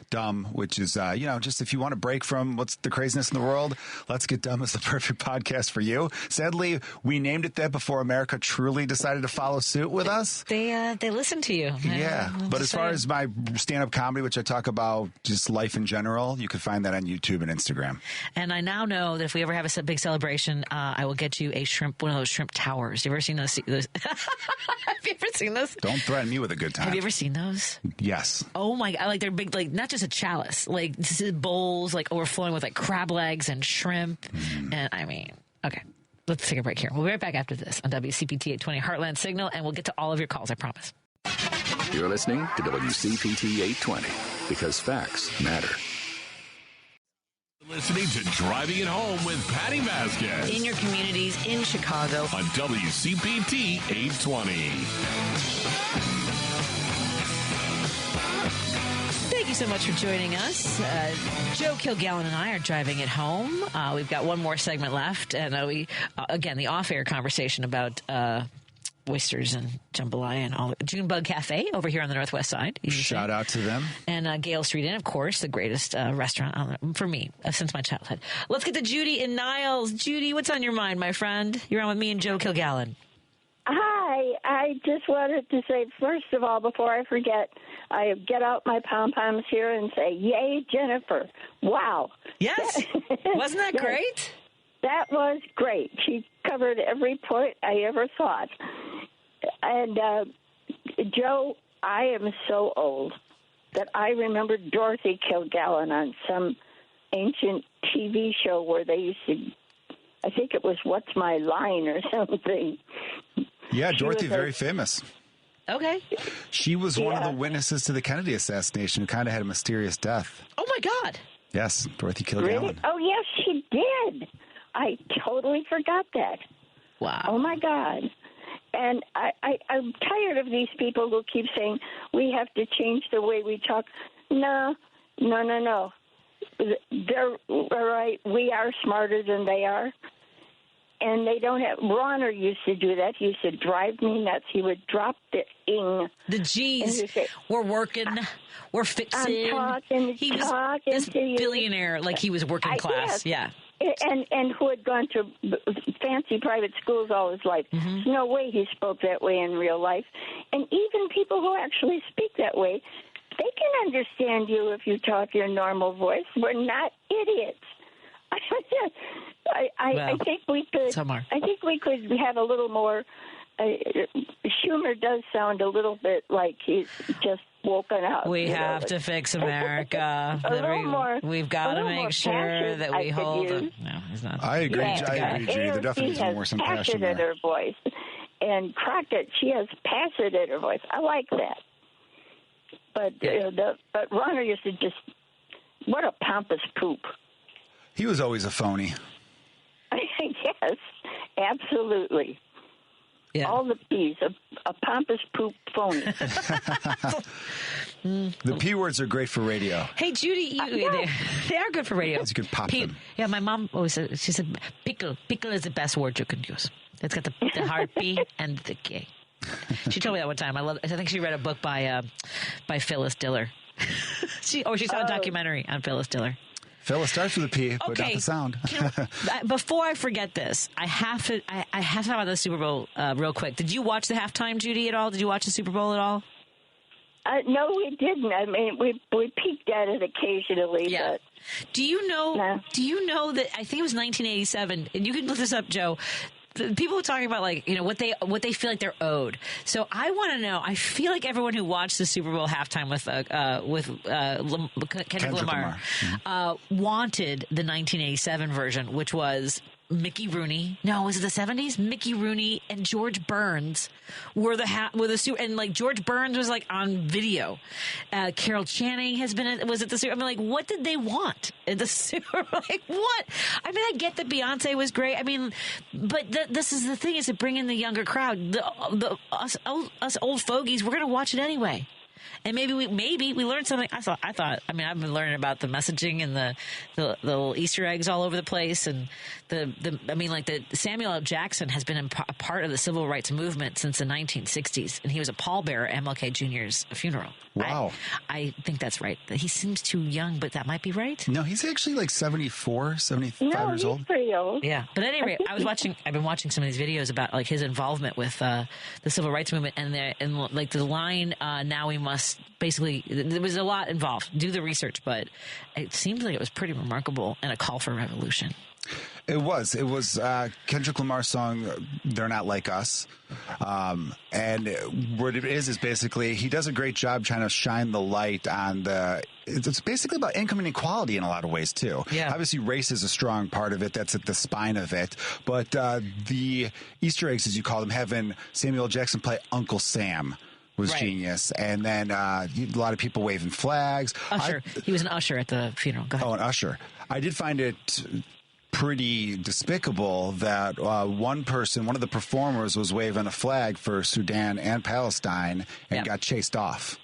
Dumb, which is just if you want to break from what's the craziness in the world, Let's Get Dumb is the perfect podcast for you. Sadly, we named it that before America truly decided to follow suit with us. They listen to you. Yeah, but as far as my stand-up comedy, which I talk about just life in general, you can find that on YouTube and Instagram. And I now know that if we ever have a big celebration, I will get you one of those shrimp towers. You ever seen those? Have you ever seen those? Don't threaten me with a good time. Have you ever seen those? Yes. Oh my God! They're big, not just a chalice, this is bowls overflowing with crab legs and shrimp, and okay. Let's take a break here. We'll be right back after this on WCPT 820 Heartland Signal, and we'll get to all of your calls. I promise. You're listening to WCPT 820 because facts matter. Listening to Driving It Home with Patti Vasquez. In your communities, in Chicago. On WCPT 820. Thank you so much for joining us. Joe Kilgallon and I are driving it home. We've got one more segment left. And again, the off-air conversation about oysters and jambalaya and all. Junebug Cafe over here on the Northwest Side. Shout out to them. And Gale Street Inn, of course, the greatest restaurant for me since my childhood. Let's get to Judy in Niles. Judy, what's on your mind, my friend? You're on with me and Joe Kilgallon. Hi. I just wanted to say, first of all, before I forget, I get out my pom-poms here and say, yay, Jennifer. Wow. Yes. Wasn't that great? That was great. She covered every point I ever thought. And, Joe, I am so old that I remember Dorothy Kilgallon on some ancient TV show where they used to, I think it was What's My Line or something. Yeah, Dorothy, very famous. Okay. She was one of the witnesses to the Kennedy assassination who kind of had a mysterious death. Oh, my God. Yes, Dorothy Kilgallon. Really? Oh, yes, she did. I totally forgot that. Wow. Oh, my God. And I'm tired of these people who keep saying we have to change the way we talk. No. They're right. We are smarter than they are. And they don't have... Ronner used to do that. He used to drive me nuts. He would drop the ing. The G's. We're working. We're fixing. He was this billionaire, he was working class. Yes. Yeah. And who had gone to fancy private schools all his life. There's no way he spoke that way in real life. And even people who actually speak that way, they can understand you if you talk your normal voice. We're not idiots. I think we could. I think we could have a little more. Schumer does sound a little bit like he's just woken up. We have to fix America. We've got to make sure that we hold them. No, it's not. I agree. I agree, Judy. There definitely needs more some passion in there. her voice. And Crockett, she has passion in her voice. I like that. But but Ronner used to just, what a pompous poop. He was always a phony. Yes, absolutely. Yeah. All the P's, a pompous poop phony. The P words are great for radio. Hey, Judy, they are good for radio. It's a good pop them. Yeah, my mom always said, she said, pickle. Pickle is the best word you can use. It's got the hard P and the K. She told me that one time. I think she read a book by Phyllis Diller. She saw a documentary on Phyllis Diller. Phyllis starts with a P, but not the sound. Before I forget this, I have to talk about the Super Bowl real quick. Did you watch the halftime, Judy, at all? Did you watch the Super Bowl at all? No, we didn't. I mean, we peeked at it occasionally. Yeah. But Do you know? Do you know that I think it was 1987, and you can look this up, Joe. People were talking about what they feel like they're owed. So I want to know. I feel like everyone who watched the Super Bowl halftime with Kendrick Lamar wanted the 1987 version, which was Mickey Rooney. No, was it the 70s? Mickey Rooney and George Burns were the Super, and like George Burns was like on video. Carol Channing was at the Super. I mean, like, what did they want at the Super? Like, what? I mean, I get that Beyonce was great. I mean, but this is the thing: is to bring in the younger crowd. Us old fogies, we're going to watch it anyway. And maybe we learned something. I thought. I mean, I've been learning about the messaging and the little Easter eggs all over the place, and the Samuel L. Jackson has been a part of the civil rights movement since the 1960s, and he was a pallbearer at MLK Jr.'s funeral. Wow, I think that's right. He seems too young, but that might be right. No, he's actually like 74, 75 years old. He's pretty old. Yeah, but at any rate, I've been watching some of these videos about like his involvement with the civil rights movement, and the line "Now we must." Basically, there was a lot involved. Do the research, but it seems like it was pretty remarkable and a call for revolution. It was Kendrick Lamar's song, They're Not Like Us. And what it is basically, he does a great job trying to shine the light on it's basically about income inequality in a lot of ways, too. Yeah. Obviously, race is a strong part of it. That's at the spine of it. But the Easter eggs, as you call them, having Samuel L. Jackson play Uncle Sam was genius. And then a lot of people waving flags. Usher. He was an usher at the funeral. Go ahead. Oh, an usher. I did find it pretty despicable that one of the performers was waving a flag for Sudan and Palestine and got chased off.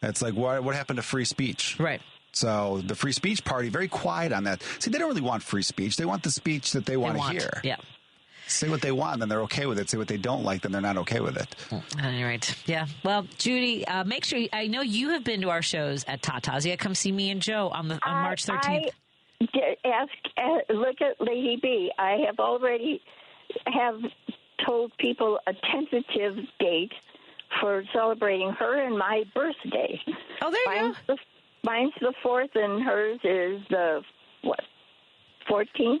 That's like, what happened to free speech? Right. So the free speech party, very quiet on that. See, they don't really want free speech. They want the speech that they want to hear. Yeah. Say what they want, then they're okay with it. Say what they don't like, then they're not okay with it. At any rate, yeah. Well, Judy, make sure I know you have been to our shows at Tata's. You come see me and Joe on March 13th. Look at Lady B. I have already told people a tentative date for celebrating her and my birthday. Oh, there you go. Mine's the 4th, and hers is the 14th.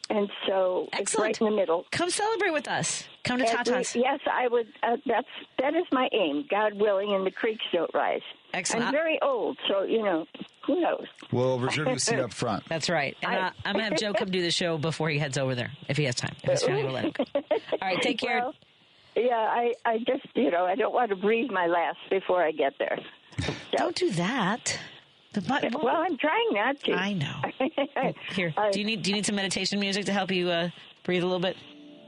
And so it's right in the middle. Come celebrate with us. Come to Tata's. Yes, I would. That is my aim, God willing, and the creeks don't rise. Excellent. I'm very old, so, who knows? We'll reserve your seat up front. That's right. And I'm going to have Joe come do the show before he heads over there, if he has time. If his family will let him. All right, take care. Well, yeah, I just, I don't want to breathe my last before I get there. So. Don't do that. Well, I'm trying not to. I know. Here, do you need some meditation music to help you breathe a little bit?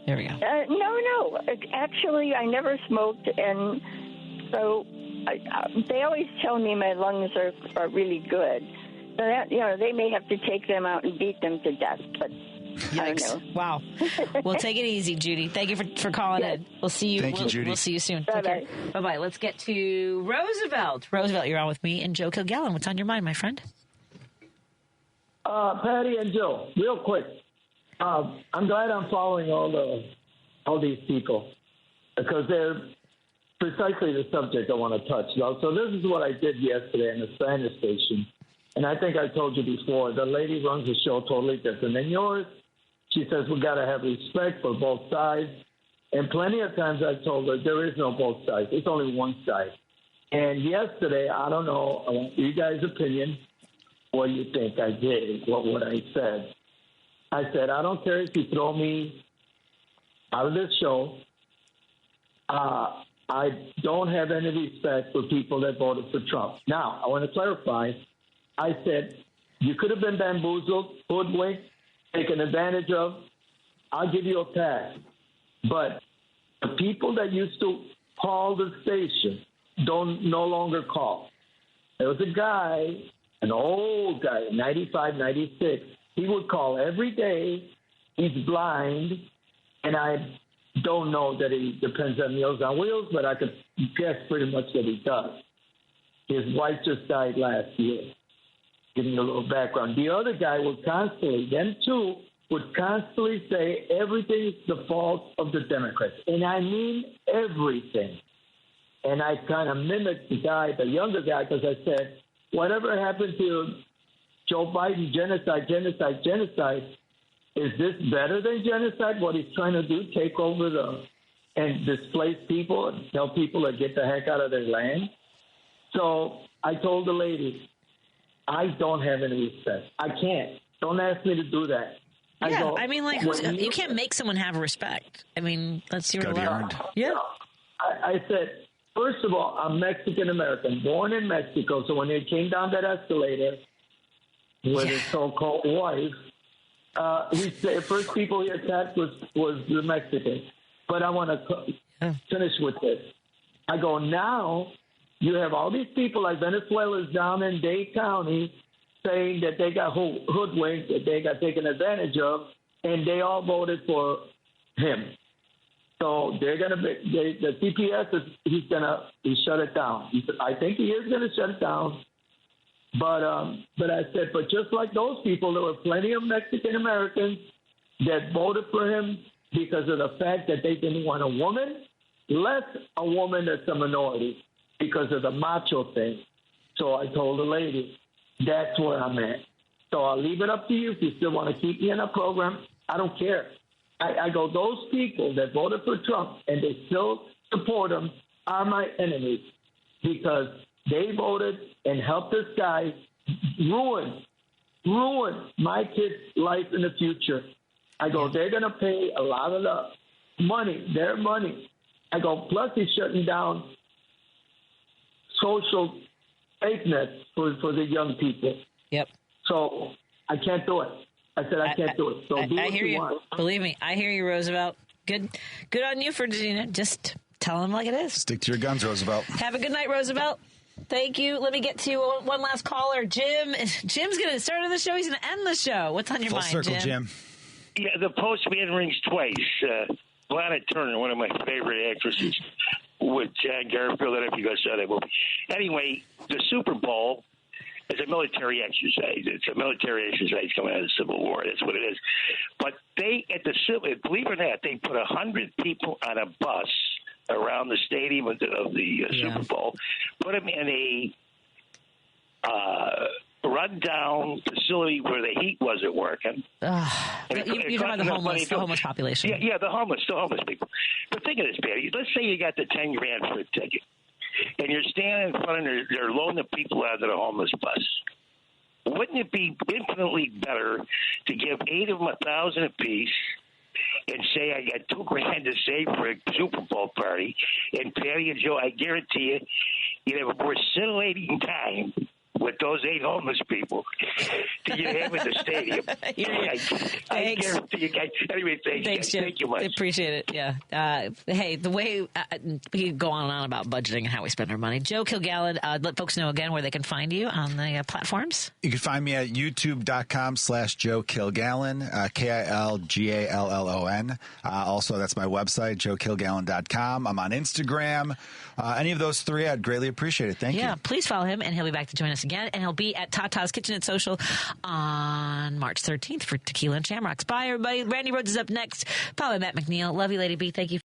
There we go. No. Actually, I never smoked, and so they always tell me my lungs are really good. So that, they may have to take them out and beat them to death, but Yikes. I don't know. Wow. Well, take it easy, Judy. Thank you for calling in. We'll see you. Thank you, Judy. We'll see you soon. Bye-bye. Bye-bye. Let's get to Roosevelt. Roosevelt, you're on with me and Joe Kilgallon. What's on your mind, my friend? Patty and Joe, real quick. I'm glad I'm following all these people because they're precisely the subject I want to touch. So this is what I did yesterday in the Spanish station. And I think I told you before, the lady runs the show totally different than yours. She says we got to have respect for both sides. And plenty of times I've told her there is no both sides. It's only one side. And yesterday, I don't know, I want you guys' opinion. What do you think I did? What I said? I said, I don't care if you throw me out of this show. I don't have any respect for people that voted for Trump. Now, I want to clarify. I said, you could have been bamboozled, hoodwinked, taken advantage of. I'll give you a pass. But the people that used to call the station no longer call. There was a guy, an old guy, 95, 96. He would call every day. He's blind, and I don't know that he depends on Meals on Wheels, but I could guess pretty much that he does. His wife just died last year. Giving you a little background. The other guy would constantly, them two, would constantly say everything is the fault of the Democrats. And I mean everything. And I kind of mimicked the younger guy, because I said, whatever happened to Joe Biden, genocide, is this better than genocide, what he's trying to do, take over and displace people and tell people to get the heck out of their land? So I told the lady, I don't have any respect. I can't. Don't ask me to do that. You can't make someone have respect. I mean, that's your learned. Yeah. I said, first of all, I'm Mexican-American, born in Mexico. So when he came down that escalator with his so-called wife, the first people he attacked was the Mexicans. But I want to finish with this. I go, now you have all these people like Venezuela's down in Dade County saying that they got hoodwinked, that they got taken advantage of, and they all voted for him. So they're going to be, the CPS, he shut it down. I think he is going to shut it down. But I said, but just like those people, there were plenty of Mexican Americans that voted for him because of the fact that they didn't want a woman, less a woman that's a minority, because of the macho thing. So I told the lady, that's where I'm at. So I'll leave it up to you if you still want to keep me in a program. I don't care. I go, those people that voted for Trump and they still support him are my enemies, because they voted and helped this guy ruin my kid's life in the future. I go, they're going to pay a lot of the money, their money. I go, plus he's shutting down social safe nets for the young people. Yep. So I can't do it. I said I can't do it. So do what you want. Believe me, I hear you, Roosevelt. Good on you for just tell him like it is. Stick to your guns, Roosevelt. Have a good night, Roosevelt. Thank you. Let me get to one last caller. Jim's going to start the show. He's going to end the show. What's on your mind, Full circle, Jim? Yeah, the postman rings twice. Lana Turner, one of my favorite actresses, with John Garfield. I don't know if you guys saw that movie. Anyway, the Super Bowl is a military exercise. It's a military exercise coming out of the Civil War. That's what it is. But they, believe it or not, they put 100 people on a bus around the stadium of the Super Bowl, put them in a run-down facility where the heat wasn't working. You're talking about the homeless population. Yeah, the homeless people. But think of this, Patty. Let's say you got the $10,000 for a ticket, and you're standing in front of they're loading the people out of the homeless bus. Wouldn't it be infinitely better to give 8 of them $1,000 apiece and say I got $2,000 to save for a Super Bowl party, and Patty and Joe, I guarantee you'd have a more scintillating time with those 8 homeless people that you have in the stadium. I guarantee you guys. Anyway, thanks Jim. Thank you much. Appreciate it. Yeah. Hey, the way we go on and on about budgeting and how we spend our money. Joe Kilgallon, let folks know again where they can find you on the platforms. You can find me at youtube.com/Joe Kilgallon, KILGALLON. Also, that's my website, joekilgallon.com. I'm on Instagram. Any of those 3, I'd greatly appreciate it. Thank you. Yeah, please follow him, and he'll be back to join us again. And he'll be at Tata's Kitchen and Social on March 13th for Tequila and Shamrocks. Bye, everybody. Randy Rhodes is up next. Probably Matt McNeil. Love you, Lady B. Thank you.